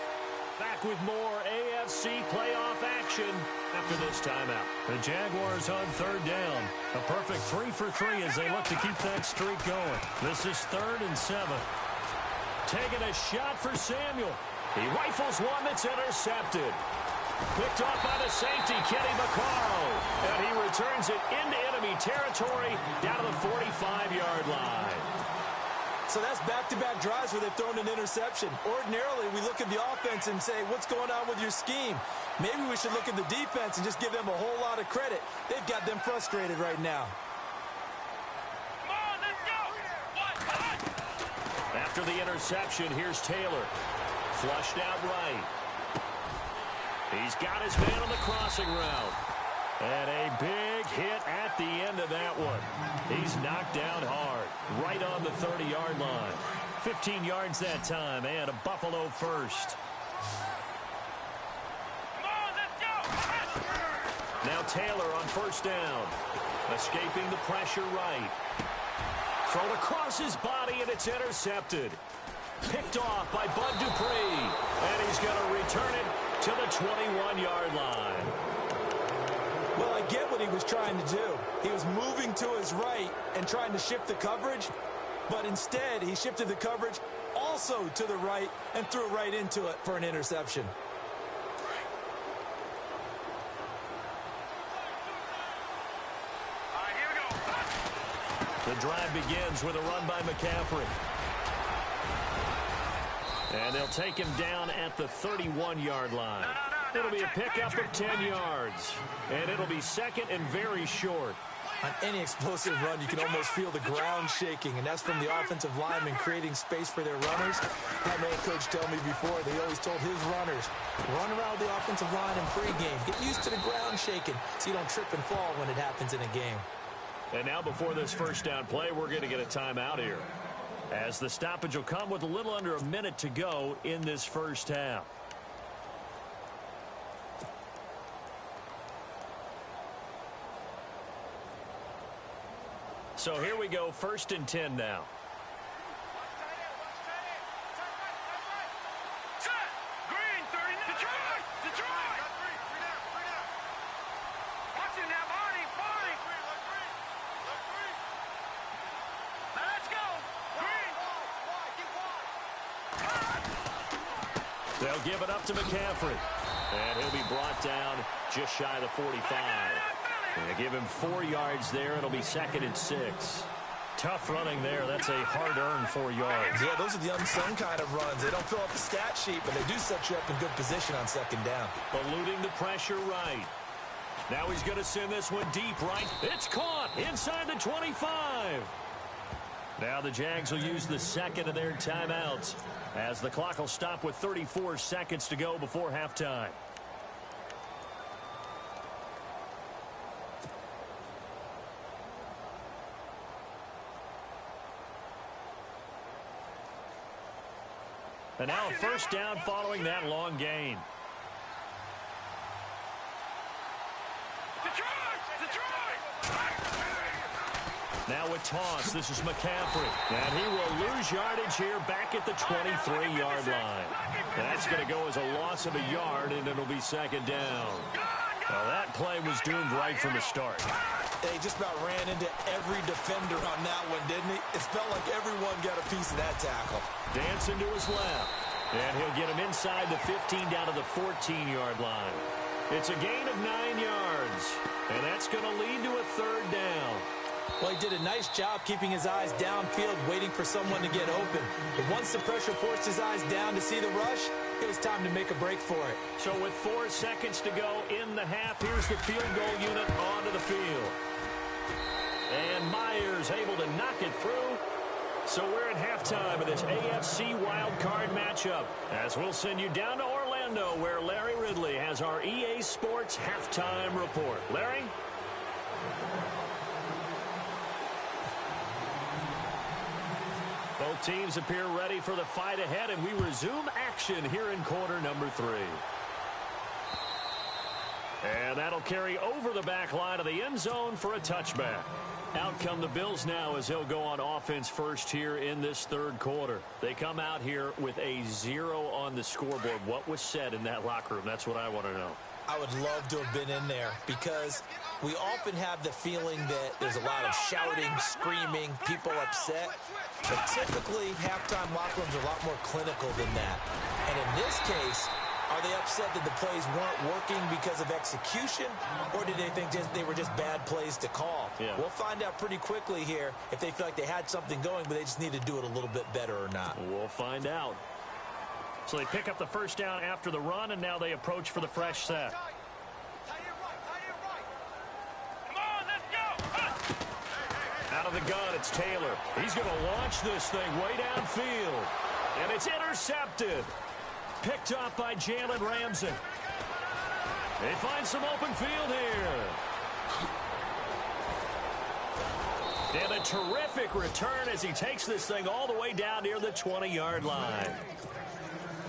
Back with more AFC AFC playoff action after this timeout. The Jaguars on third down. A perfect 3 for 3 as they look to keep that streak going. This is 3rd and 7. Taking a shot for Samuel. He rifles one that's intercepted. Picked off by the safety, Kenny Vaccaro. And he returns it into enemy territory down to the 45-yard line. So that's back-to-back drives where they've thrown an interception. Ordinarily, we look at the offense and say, what's going on with your scheme? Maybe we should look at the defense and just give them a whole lot of credit. They've got them frustrated right now. Come on, let's go! After the interception, here's Taylor. Flushed out right. He's got his man on the crossing route. And a big hit at the end of that one. He's knocked down hard, right on the 30-yard line. 15 yards that time, and a Buffalo first. Come on, let's go! Now Taylor on first down. Escaping the pressure right. Thrown across his body, and it's intercepted. Picked off by Bud Dupree. And he's going to return it to the 21-yard line. Well, I get what he was trying to do. He was moving to his right and trying to shift the coverage, but instead he shifted the coverage also to the right and threw right into it for an interception. All right, here we go. The drive begins with a run by McCaffrey. And they'll take him down at the 31-yard line. It'll be a pickup of 10 yards. And it'll be second and very short. On any explosive run, you can almost feel the ground shaking, and that's from the offensive linemen creating space for their runners. I had an old coach tell me before, they always told his runners, run around the offensive line in pregame. Get used to the ground shaking so you don't trip and fall when it happens in a game. And now before this first down play, we're going to get a timeout here, as the stoppage will come with a little under a minute to go in this first half. So here we go, 1st and 10 now. Set! Green, 30. Detroit! Detroit! Three down. Watch it now, Barney. Now let's go! Green! They'll give it up to McCaffrey. And he'll be brought down just shy of the 45. They give him 4 yards there. It'll be 2nd and 6. Tough running there. That's a hard-earned 4 yards. Yeah, those are the unsung kind of runs. They don't fill out the stat sheet, but they do set you up in good position on 2nd down. Eluding the pressure right. Now he's going to send this one deep right. It's caught inside the 25. Now the Jags will use the second of their timeouts, as the clock will stop with 34 seconds to go before halftime. And now a first down following that long gain. Now with toss, this is McCaffrey. And he will lose yardage here back at the 23-yard line. That's going to go as a loss of a yard, and it'll be 2nd down. Well, that play was doomed right from the start. He just about ran into every defender on that one, didn't he? It felt like everyone got a piece of that tackle. Dancing to his left. And he'll get him inside the 15 down to the 14-yard line. It's a gain of 9 yards. And that's going to lead to a 3rd down. Well, he did a nice job keeping his eyes downfield, waiting for someone to get open. But once the pressure forced his eyes down to see the rush, it was time to make a break for it. So with 4 seconds to go in the half, here's the field goal unit onto the field. And Myers able to knock it through. So we're at halftime of this AFC wildcard matchup, as we'll send you down to Orlando, where Larry Ridley has our EA Sports halftime report. Larry? Both teams appear ready for the fight ahead, and we resume action here in quarter number 3. And that'll carry over the back line of the end zone for a touchback. Out come the Bills now as they'll go on offense first here in this third quarter. They come out here with a 0 on the scoreboard. What was said in that locker room? That's what I want to know. I would love to have been in there because we often have the feeling that there's a lot of shouting, screaming, people upset. But typically, halftime locker rooms are a lot more clinical than that. And in this case, are they upset that the plays weren't working because of execution, or did they think they were just bad plays to call? Yeah. We'll find out pretty quickly here if they feel like they had something going, but they just need to do it a little bit better or not. We'll find out. So they pick up the first down after the run, and now they approach for the fresh set. Come on, let's go. Out of the gun, it's Taylor. He's going to launch this thing way downfield. And it's intercepted. Picked up by Jalen Ramsey. They find some open field here. And a terrific return as he takes this thing all the way down near the 20-yard line.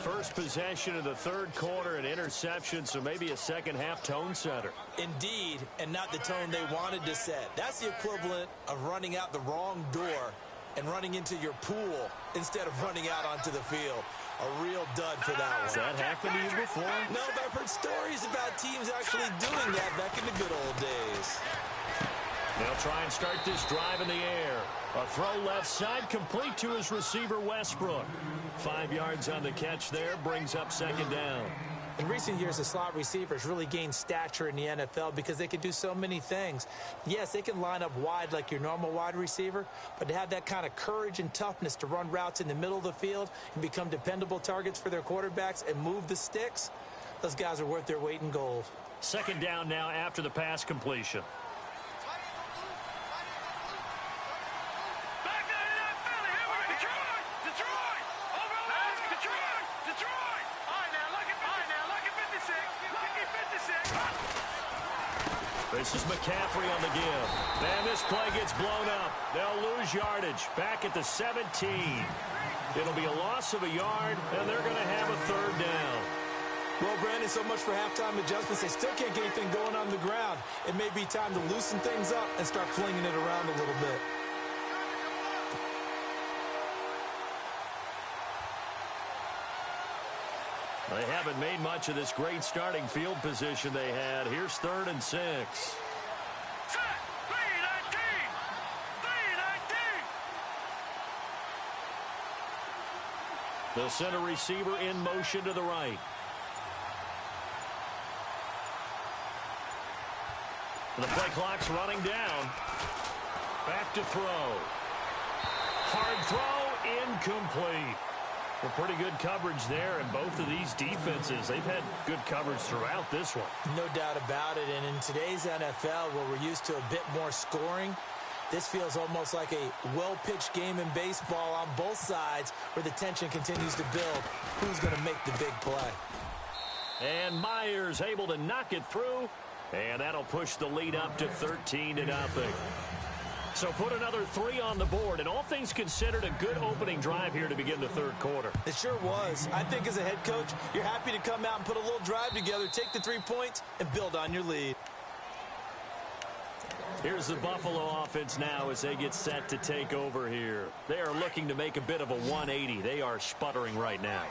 First possession of the third quarter, an interception, so maybe a second-half tone setter. Indeed, and not the tone they wanted to set. That's the equivalent of running out the wrong door and running into your pool instead of running out onto the field. A real dud for that one. Has that happened to you before? No, but I've heard stories about teams actually doing that back in the good old days. They'll try and start this drive in the air. A throw left side, complete to his receiver, Westbrook. 5 yards on the catch there, brings up second down. In recent years, the slot receivers really gained stature in the NFL because they can do so many things. Yes, they can line up wide like your normal wide receiver, but to have that kind of courage and toughness to run routes in the middle of the field and become dependable targets for their quarterbacks and move the sticks, those guys are worth their weight in gold. Second down now after the pass completion. This is McCaffrey on the give. And this play gets blown up. They'll lose yardage back at the 17. It'll be a loss of a yard, and they're going to have a third down. Well, Brandon, so much for halftime adjustments. They still can't get anything going on the ground. It may be time to loosen things up and start flinging it around a little bit. They haven't made much of this great starting field position they had. Here's 3rd and 6. Set. 3-19. 3-19. The center receiver in motion to the right. The play clock's running down. Back to throw. Hard throw, incomplete. Well, pretty good coverage there, and both of these defenses, they've had good coverage throughout this one. No doubt about it, and in today's NFL, where we're used to a bit more scoring, this feels almost like a well-pitched game in baseball on both sides where the tension continues to build. Who's going to make the big play? And Myers able to knock it through, and that'll push the lead up to 13-0. So put another 3 on the board, and all things considered, a good opening drive here to begin the third quarter. It sure was. I think as a head coach, you're happy to come out and put a little drive together, take the 3 points, and build on your lead. Here's the Buffalo offense now as they get set to take over here. They are looking to make a bit of a 180. They are sputtering right now.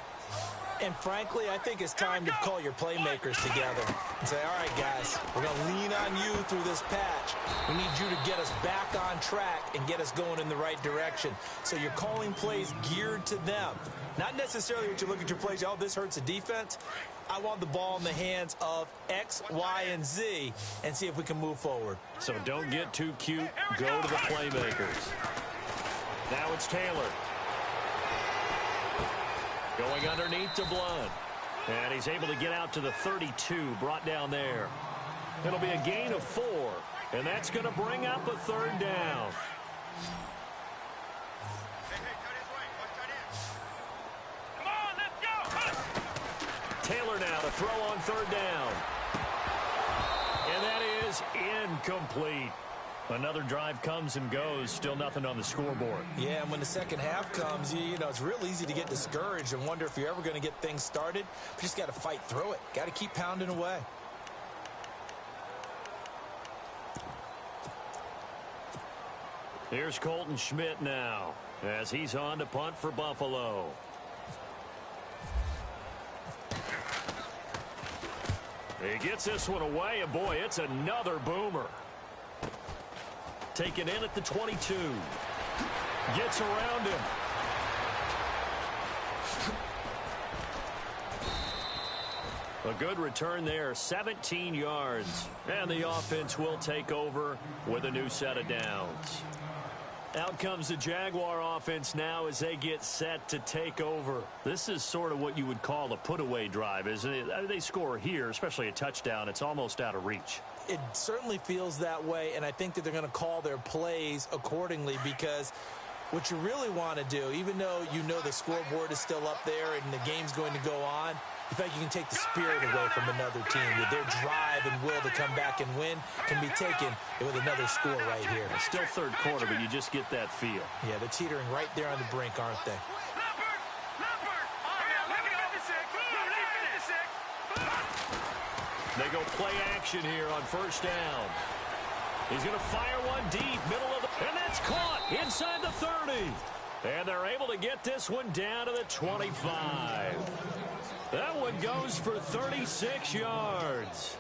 And frankly, I think it's time to call your playmakers together and say, all right, guys, we're going to lean on you through this patch. We need you to get us back on track and get us going in the right direction. So you're calling plays geared to them. Not necessarily that you look at your plays, oh, this hurts the defense. I want the ball in the hands of X, Y, and Z and see if we can move forward. So don't get too cute. Go to the playmakers. Now it's Taylor. Going underneath to Blunt. And he's able to get out to the 32, brought down there. It'll be a gain of 4, and that's going to bring up a third down. Come on, let's go. Taylor now to throw on third down. And that is incomplete. Another drive comes and goes, still nothing on the scoreboard. Yeah, and when the second half comes, you know, it's real easy to get discouraged and wonder if you're ever going to get things started. But you just got to fight through it. Got to keep pounding away. Here's Colton Schmidt now as he's on to punt for Buffalo. He gets this one away, and boy, it's another boomer. Taken in at the 22. Gets around him. A good return there, 17 yards. And the offense will take over with a new set of downs. Out comes the Jaguar offense now as they get set to take over. This is sort of what you would call a put-away drive, isn't it? They score here, especially a touchdown. It's almost out of reach. It certainly feels that way, and I think that they're going to call their plays accordingly because what you really want to do, even though you know the scoreboard is still up there and the game's going to go on, you think you can take the spirit away from another team. Their drive and will to come back and win can be taken with another score right here. It's still third quarter, but you just get that feel. Yeah, they're teetering right there on the brink, aren't they? They go play action here on first down. He's going to fire one deep, middle of the... And that's caught inside the 30. And they're able to get this one down to the 25. That one goes for 36 yards.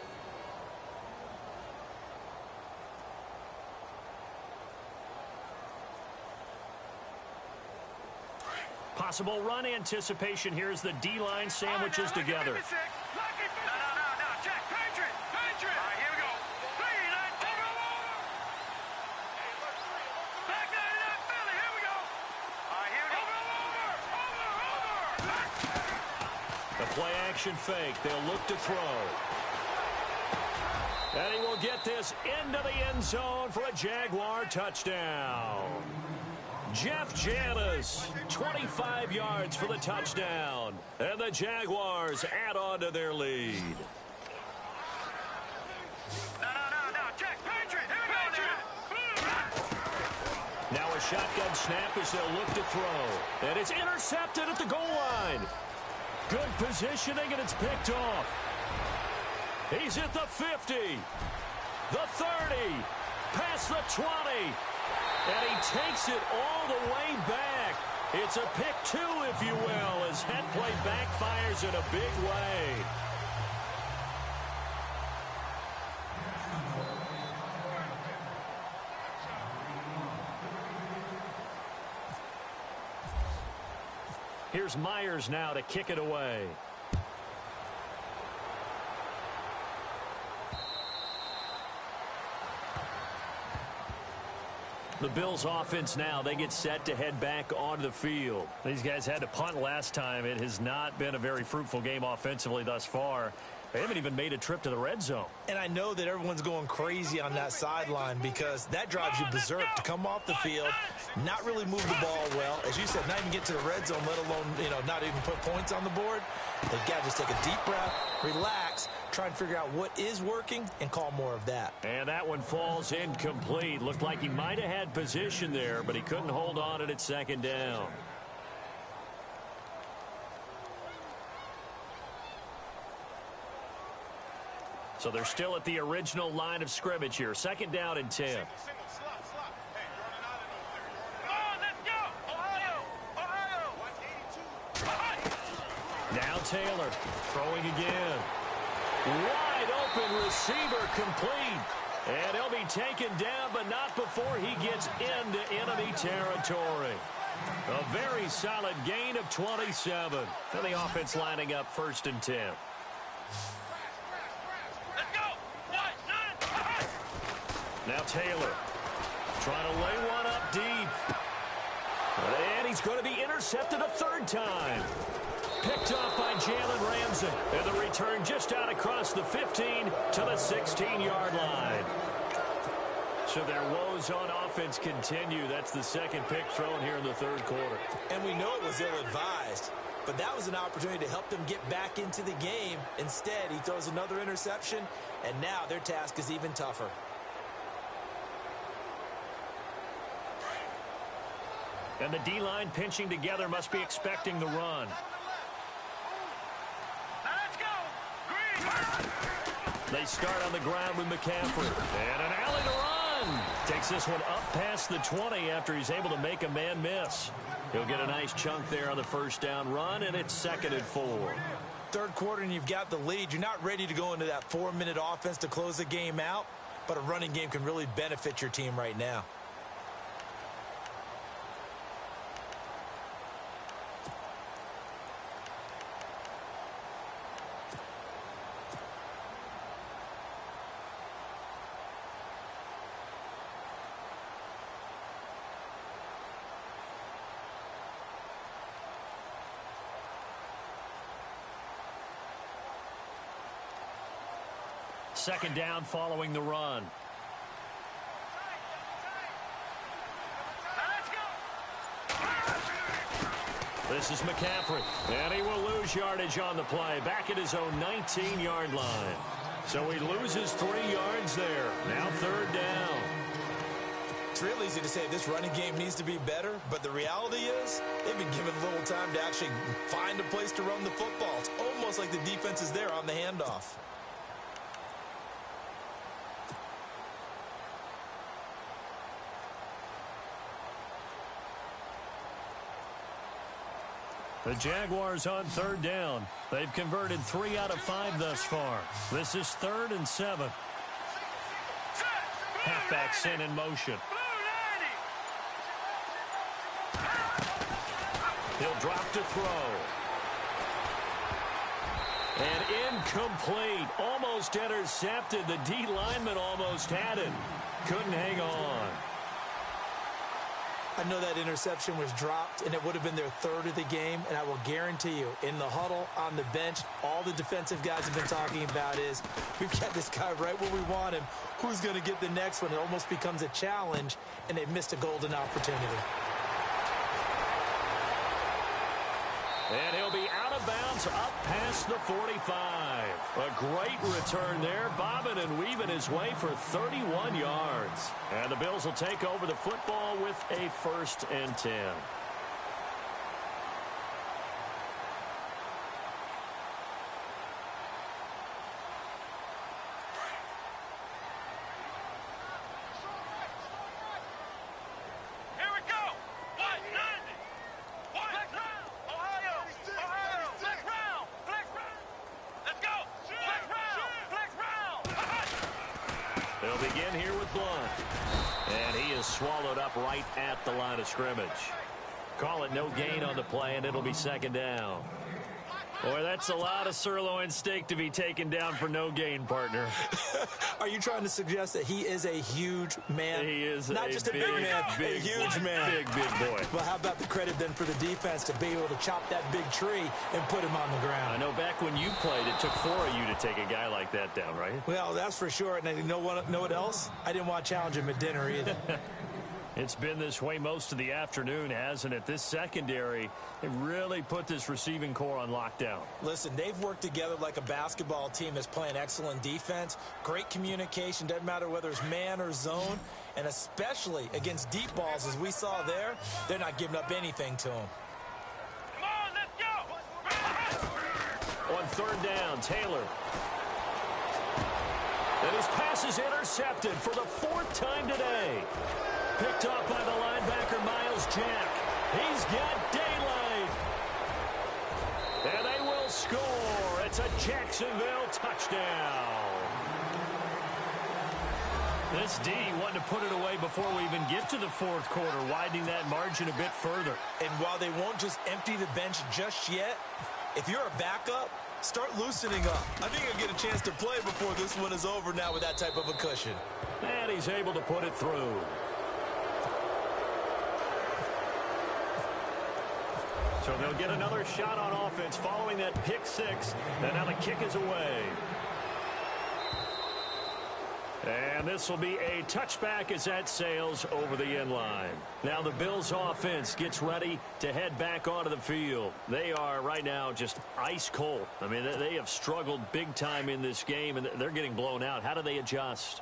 Possible run anticipation here as the D-line sandwiches together. Play-action fake. They'll look to throw. And he will get this into the end zone for a Jaguar touchdown. Jeff Janis, 25 yards for the touchdown. And the Jaguars add on to their lead. Now a shotgun snap as they'll look to throw. And it's intercepted at the goal line. Good positioning, and it's picked off. He's at the 50, the 30, past the 20, and he takes it all the way back. It's a pick two, if you will, as that play backfires in a big way. Here's Myers now to kick it away. The Bills offense now, they get set to head back onto the field. These guys had to punt last time. It has not been a very fruitful game offensively thus far. They haven't even made a trip to the red zone. And I know that everyone's going crazy on that sideline because that drives you berserk to come off the field, not really move the ball well. As you said, not even get to the red zone, let alone, not even put points on the board. They've got to just take a deep breath, relax, try and figure out what is working and call more of that. And that one falls incomplete. Looked like he might have had position there, but he couldn't hold on at second down. So they're still at the original line of scrimmage here. Second down and 10. Now Taylor throwing again. Wide open receiver complete. And he'll be taken down, but not before he gets into enemy territory. A very solid gain of 27. And the offense lining up 1st and 10. Now Taylor trying to lay one up deep. And he's going to be intercepted a third time. Picked off by Jalen Ramsey. And the return just out across the 15 to the 16-yard line. So their woes on offense continue. That's the second pick thrown here in the third quarter. And we know it was ill-advised. But that was an opportunity to help them get back into the game. Instead, he throws another interception. And now their task is even tougher. And the D-line pinching together must be expecting the run. Let's go! Green! They start on the ground with McCaffrey. And an alley to run. again. Takes this one up past the 20 after he's able to make a man miss. He'll get a nice chunk there on the first down run, and it's 2nd and 4. Third quarter, and you've got the lead. You're not ready to go into that 4-minute offense to close the game out, but a running game can really benefit your team right now. Second down following the run. This is McCaffrey, and he will lose yardage on the play, back at his own 19-yard line. So he loses 3 yards there. Now 3rd down. It's real easy to say this running game needs to be better, but the reality is they've been given little time to actually find a place to run the football. It's almost like the defense is there on the handoff. The Jaguars on 3rd down. They've converted 3 out of 5 thus far. This is 3rd and 7. Halfback sent in motion. He'll drop to throw. And incomplete. Almost intercepted. The D lineman almost had it. Couldn't hang on. I know that interception was dropped, and it would have been their 3rd of the game, and I will guarantee you, in the huddle, on the bench, all the defensive guys have been talking about is, we've got this guy right where we want him. Who's going to get the next one? It almost becomes a challenge, and they've missed a golden opportunity. And he'll be out of bounds up past the 45. A great return there, bobbing and weaving his way for 31 yards. And the Bills will take over the football with a 1st and 10. They'll begin here with Blunt. And he is swallowed up right at the line of scrimmage. Call it no gain on the play, and it'll be 2nd down. Boy, that's a lot of sirloin steak to be taken down for no gain, partner. Are you trying to suggest that he is a huge man? He is not just a big man, a huge man. Big boy. Well, how about the credit then for the defense to be able to chop that big tree and put him on the ground? I know back when you played, it took 4 of you to take a guy like that down, right? Well, that's for sure. And you know what else? I didn't want to challenge him at dinner either. It's been this way most of the afternoon, hasn't it? This secondary, they really put this receiving core on lockdown. Listen, they've worked together like a basketball team that's playing excellent defense. Great communication, doesn't matter whether it's man or zone. And especially against deep balls, as we saw there, they're not giving up anything to them. Come on, let's go! On 3rd down, Taylor. And his pass is intercepted for the 4th time today. Picked off by the linebacker, Miles Jack. He's got daylight. And they will score. It's a Jacksonville touchdown. This D wanted to put it away before we even get to the 4th quarter, widening that margin a bit further. And while they won't just empty the bench just yet, if you're a backup, start loosening up. I think you'll get a chance to play before this one is over now with that type of a cushion. And he's able to put it through. So they'll get another shot on offense following that pick 6. And now the kick is away. And this will be a touchback as that sails over the end line. Now the Bills offense gets ready to head back onto the field. They are right now just ice cold. I mean, they have struggled big time in this game, and they're getting blown out. How do they adjust?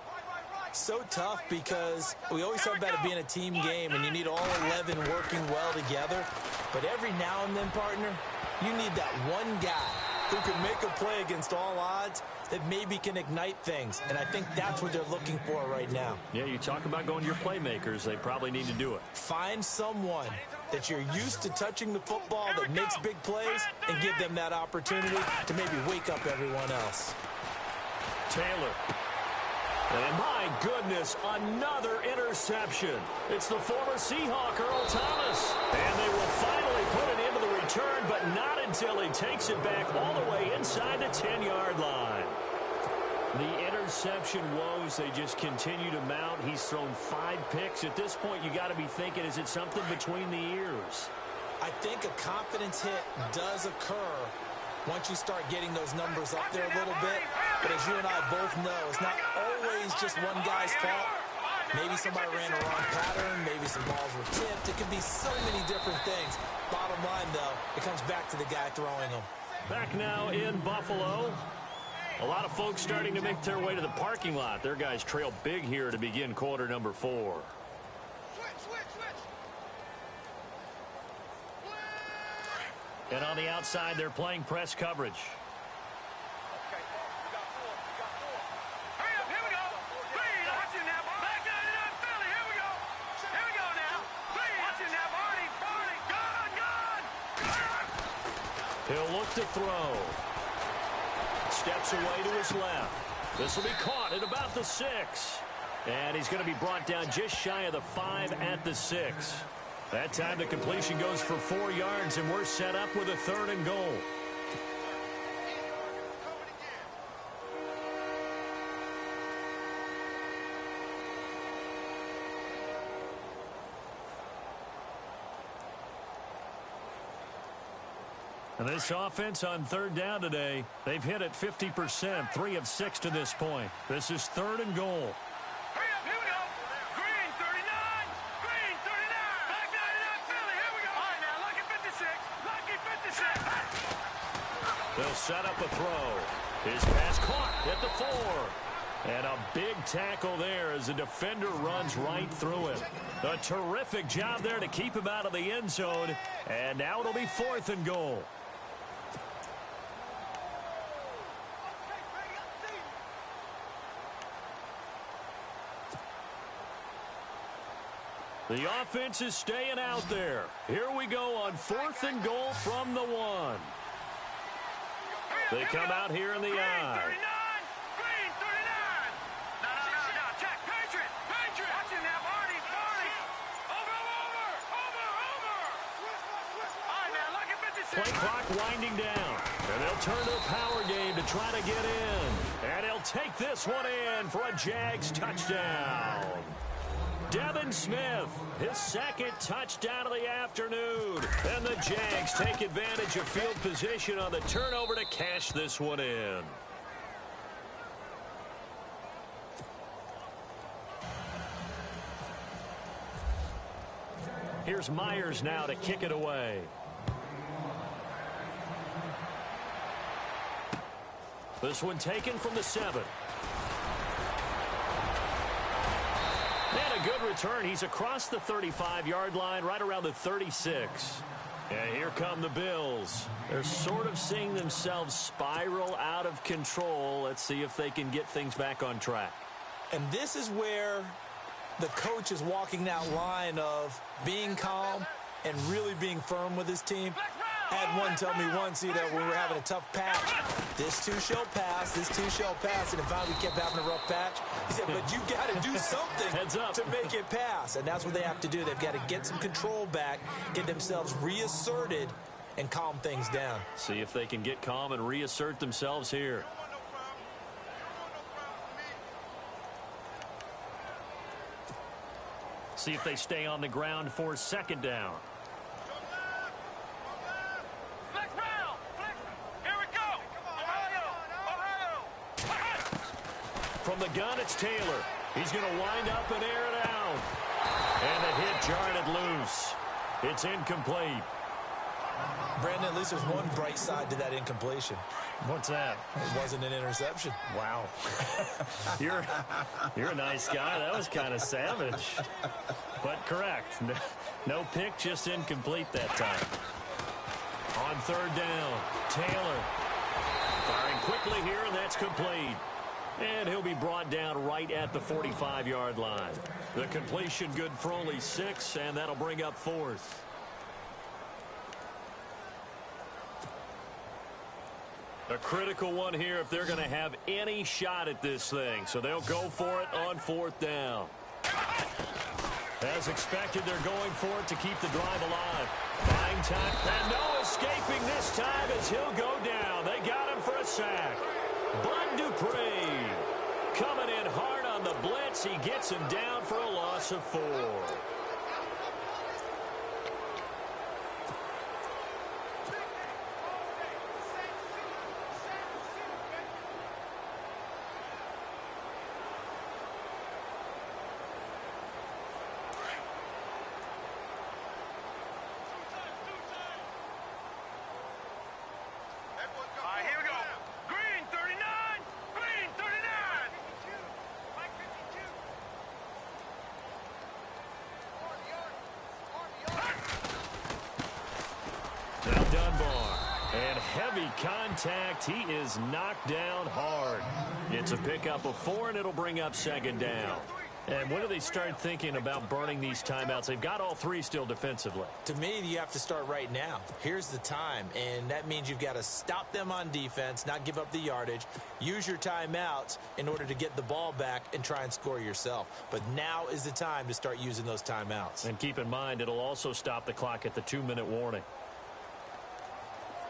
So tough because we always talk about it being a team game, and you need all 11 working well together. But every now and then, partner, you need that one guy who can make a play against all odds that maybe can ignite things. And I think that's what they're looking for right now. Yeah, you talk about going to your playmakers. They probably need to do it. Find someone that you're used to touching the football that makes big plays and give them that opportunity to maybe wake up everyone else. Taylor. And my goodness, another interception. It's the former Seahawk, Earl Thomas. And they will finally put it into the return, but not until he takes it back all the way inside the 10-yard line. The interception woes, they just continue to mount. He's thrown 5 picks. At this point, you got to be thinking, is it something between the ears? I think a confidence hit does occur once you start getting those numbers up there a little bit. But as you and I both know, it's not always just one guy's fault. Maybe somebody ran a wrong pattern. Maybe some balls were tipped. It can be so many different things. Bottom line, though, it comes back to the guy throwing them. Back now in Buffalo. A lot of folks starting to make their way to the parking lot. Their guys trail big here to begin quarter number 4. And on the outside, they're playing press coverage. He'll look to throw. Steps away to his left. This will be caught at about the 6. And he's going to be brought down just shy of the 5 at the 6. That time the completion goes for 4 yards, and we're set up with a 3rd and goal. And this offense on 3rd down today, they've hit it 50%, 3 of 6 to this point. This is 3rd and goal. They'll set up a throw. His pass caught at the 4. And a big tackle there as the defender runs right through him. A terrific job there to keep him out of the end zone. And now it'll be 4th and goal. The offense is staying out there. Here we go on 4th and goal from the 1. They come out here in the I. Green 39. No, check. Patriot. Watching that, Barney. Over. All right, now, look at 56. Play clock winding down. And they'll turn to a power game to try to get in. And he'll take this one in for a Jags touchdown. Devin Smith, his 2nd touchdown of the afternoon. And the Jags take advantage of field position on the turnover to cash this one in. Here's Myers now to kick it away. This one taken from the 7. And a good return. He's across the 35-yard line, right around the 36. And here come the Bills. They're sort of seeing themselves spiral out of control. Let's see if they can get things back on track. And this is where the coach is walking that line of being calm and really being firm with his team. I had one tell me once, when we were having a tough patch, this too shall pass, and if finally we kept having a rough patch, he said, but you got to do something Heads up. to make it pass, and that's what they have to do. They've got to get some control back, get themselves reasserted, and calm things down. See if they can get calm and reassert themselves here. See if they stay on the ground for 2nd down. From the gun, it's Taylor. He's going to wind up and air it out. And the hit jarred it loose. It's incomplete. Brandon, at least there's one bright side to that incompletion. What's that? It wasn't an interception. Wow. You're a nice guy. That was kind of savage. But correct. No pick, just incomplete that time. On 3rd down, Taylor. Firing quickly here, and that's complete. And he'll be brought down right at the 45-yard line. The completion good for only 6, and that'll bring up 4th. A critical one here if they're going to have any shot at this thing. So they'll go for it on 4th down. As expected, they're going for it to keep the drive alive. Buying time, and no escaping this time as he'll go down. They got him for a sack. Bud Dupree coming in hard on the blitz. He gets him down for a loss of 4. Here we go. Green 39. Green 39. Now Dunbar. And heavy contact. He is knocked down hard. It's a pickup of 4, and it'll bring up 2nd down. And when do they start thinking about burning these timeouts? They've got all 3 still defensively. To me, you have to start right now. Here's the time, and that means you've got to stop them on defense, not give up the yardage, use your timeouts in order to get the ball back and try and score yourself. But now is the time to start using those timeouts. And keep in mind, it'll also stop the clock at the 2-minute warning.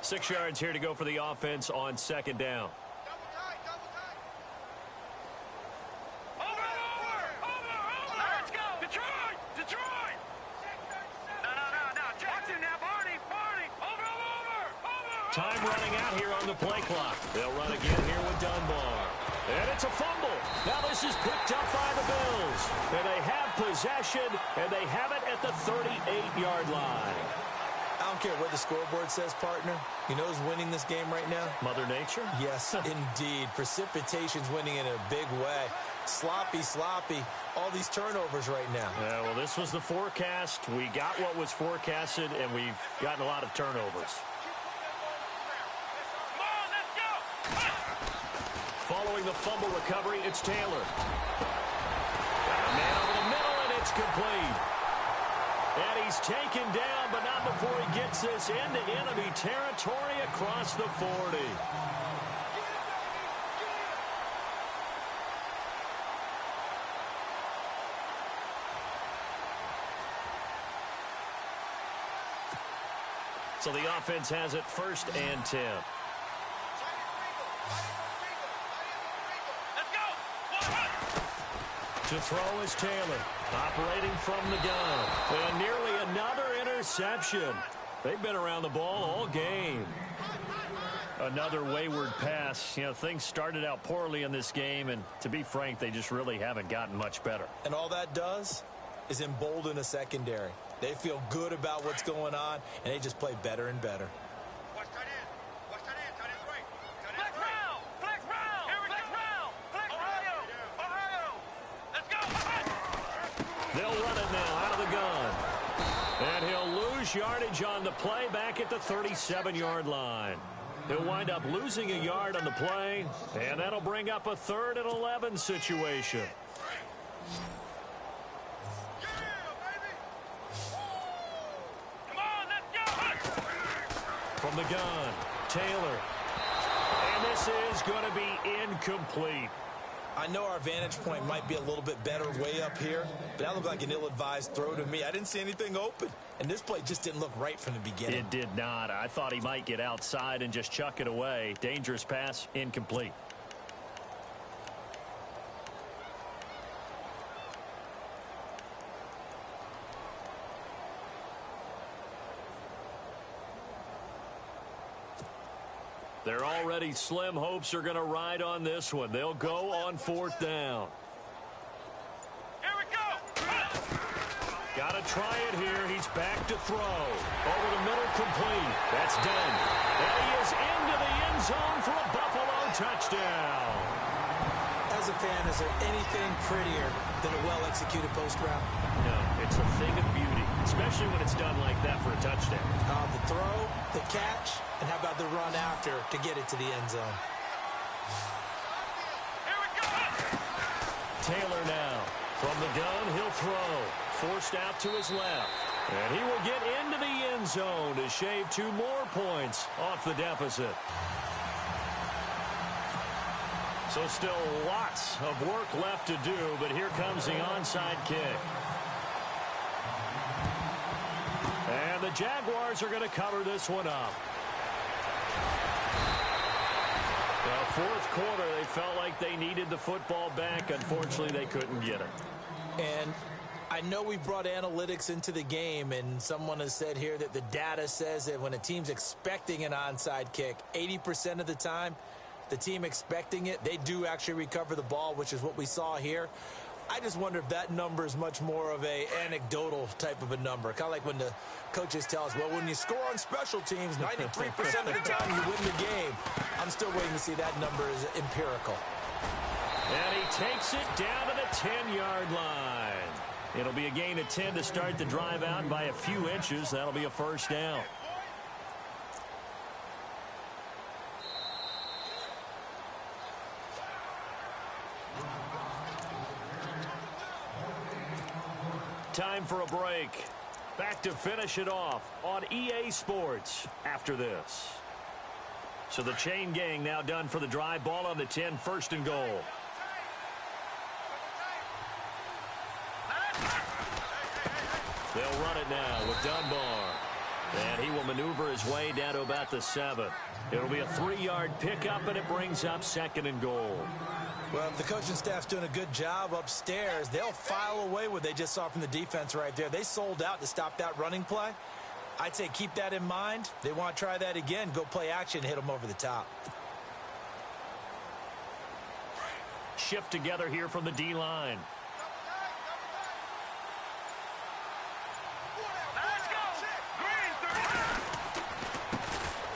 6 yards here to go for the offense on 2nd down. Time running out here on the play clock. They'll run again here with Dunbar. And it's a fumble. Now this is picked up by the Bills. And they have possession, and they have it at the 38-yard line. I don't care what the scoreboard says, partner. You know who's winning this game right now? Mother Nature? Yes, indeed. Precipitation's winning in a big way. Sloppy. All these turnovers right now. Yeah, well, this was the forecast. We got what was forecasted, and we've gotten a lot of turnovers. Following the fumble recovery, it's Taylor. Got a man over the middle, and it's complete. And he's taken down, but not before he gets this into enemy territory across the 40. So the offense has it 1st and 10. To throw is Taylor, operating from the gun. And nearly another interception. They've been around the ball all game. Another wayward pass. You know, things started out poorly in this game, and to be frank, they just really haven't gotten much better. And all that does is embolden a secondary. They feel good about what's going on, and they just play better and better. They'll run it now out of the gun. And he'll lose yardage on the play back at the 37-yard line. He'll wind up losing a yard on the play, and that'll bring up a 3rd and 11 situation. From the gun, Taylor. And this is going to be incomplete. I know our vantage point might be a little bit better way up here, but that looked like an ill-advised throw to me. I didn't see anything open, and this play just didn't look right from the beginning. It did not. I thought he might get outside and just chuck it away. Dangerous pass, incomplete. They're already slim hopes are going to ride on this one. They'll go on 4th down. Here we go. Got to try it here. He's back to throw. Over the middle, complete. That's done. And he is into the end zone for a Buffalo touchdown. As a fan, is there anything prettier than a well-executed post route? No, it's a thing of beauty, especially when it's done like that for a touchdown. The throw, the catch, and how about the run after to get it to the end zone? Taylor now. From the gun, he'll throw. Forced out to his left. And he will get into the end zone to shave 2 more points off the deficit. So still lots of work left to do, but here comes the onside kick. And the Jaguars are going to cover this one up. The fourth quarter, they felt like they needed the football back. Unfortunately, they couldn't get it. And I know we brought analytics into the game, and someone has said here that the data says that when a team's expecting an onside kick, 80% of the time, the team expecting it, they do actually recover the ball, which is what we saw here. I just wonder if that number is much more of a anecdotal type of a number. Kind of like when the coaches tell us, well, when you score on special teams, 93% of the time you win the game. I'm still waiting to see that number is empirical. And he takes it down to the 10-yard line. It'll be a gain of 10 to start the drive out by a few inches. That'll be a first down. Time for a break. Back to finish it off on EA Sports after this. So the chain gang now done for the drive. Ball on the 10, first and goal. They'll run it now with Dunbar. And he will maneuver his way down to about the 7. It'll be a 3-yard pickup, and it brings up second and goal. Well, if the coaching staff's doing a good job upstairs, they'll file away what they just saw from the defense right there. They sold out to stop that running play. I'd say keep that in mind. They want to try that again, go play action, hit them over the top. Shift together here from the D-line.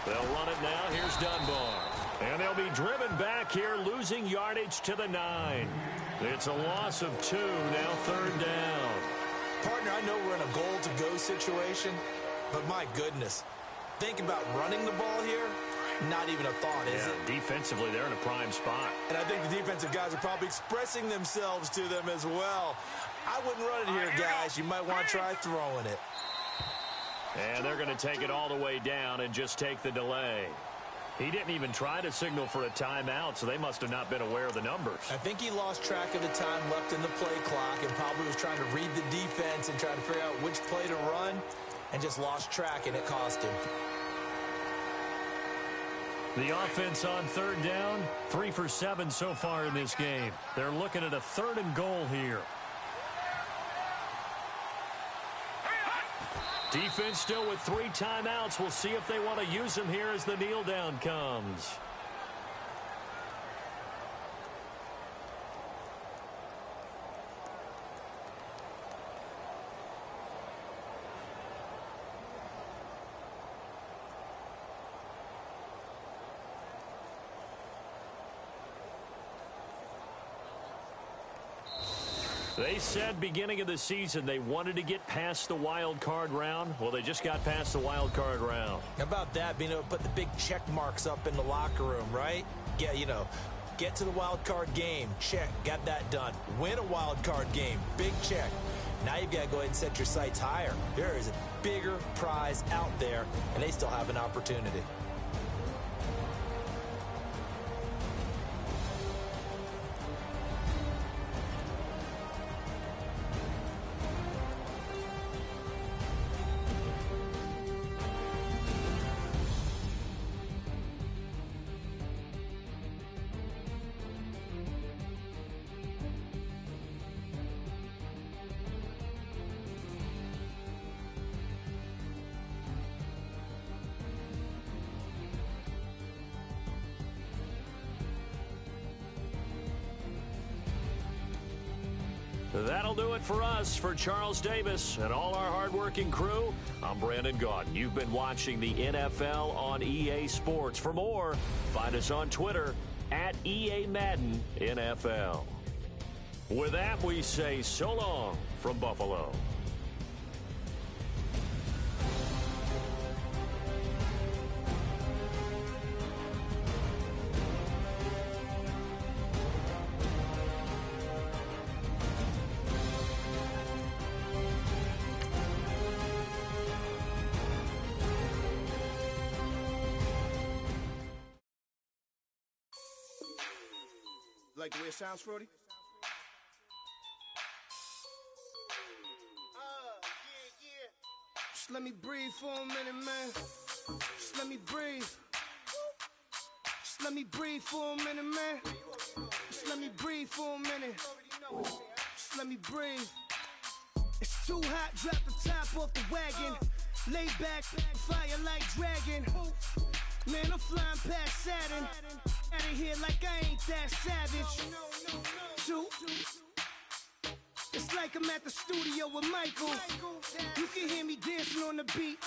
They'll run it now. Here's Dunbar. And they'll be driven back here, losing yardage to the 9. It's a loss of 2, now third down. Partner, I know we're in a goal-to-go situation, but my goodness, think about running the ball here. Not even a thought, is it? Defensively, they're in a prime spot. And I think the defensive guys are probably expressing themselves to them as well. I wouldn't run it here, guys. You might want to try throwing it. And they're going to take it all the way down and just take the delay. He didn't even try to signal for a timeout, so they must have not been aware of the numbers. I think he lost track of the time left in the play clock and probably was trying to read the defense and trying to figure out which play to run and just lost track, and it cost him. The offense on third down, 3 for 7 so far in this game. They're looking at a third and goal here. Defense still with 3 timeouts. We'll see if they want to use them here as the kneel down comes. They said beginning of the season they wanted to get past the wild card round. Well, they just got past the wild card round. How about that, being able to put the big check marks up in the locker room, right? Yeah, get to the wild card game, check, got that done. Win a wild card game, big check. Now you've got to go ahead and set your sights higher. There is a bigger prize out there, and they still have an opportunity. That'll do it for us. For Charles Davis and all our hardworking crew, I'm Brandon Gaudin. You've been watching the NFL on EA Sports. For more, find us on Twitter at EA Madden NFL. With that, we say so long from Buffalo. like the way it sounds, Frody? Just let me breathe for a minute, man. Just let me breathe. Just let me breathe for a minute, man. Just let me breathe for a minute. Just let me breathe. It's too hot, drop the top off the wagon. Lay back, fire like dragon. Man, I'm flying past Saturn. Out of here like I ain't that savage. Two. It's like I'm at the studio with Michael. You can hear me dancing on the beat.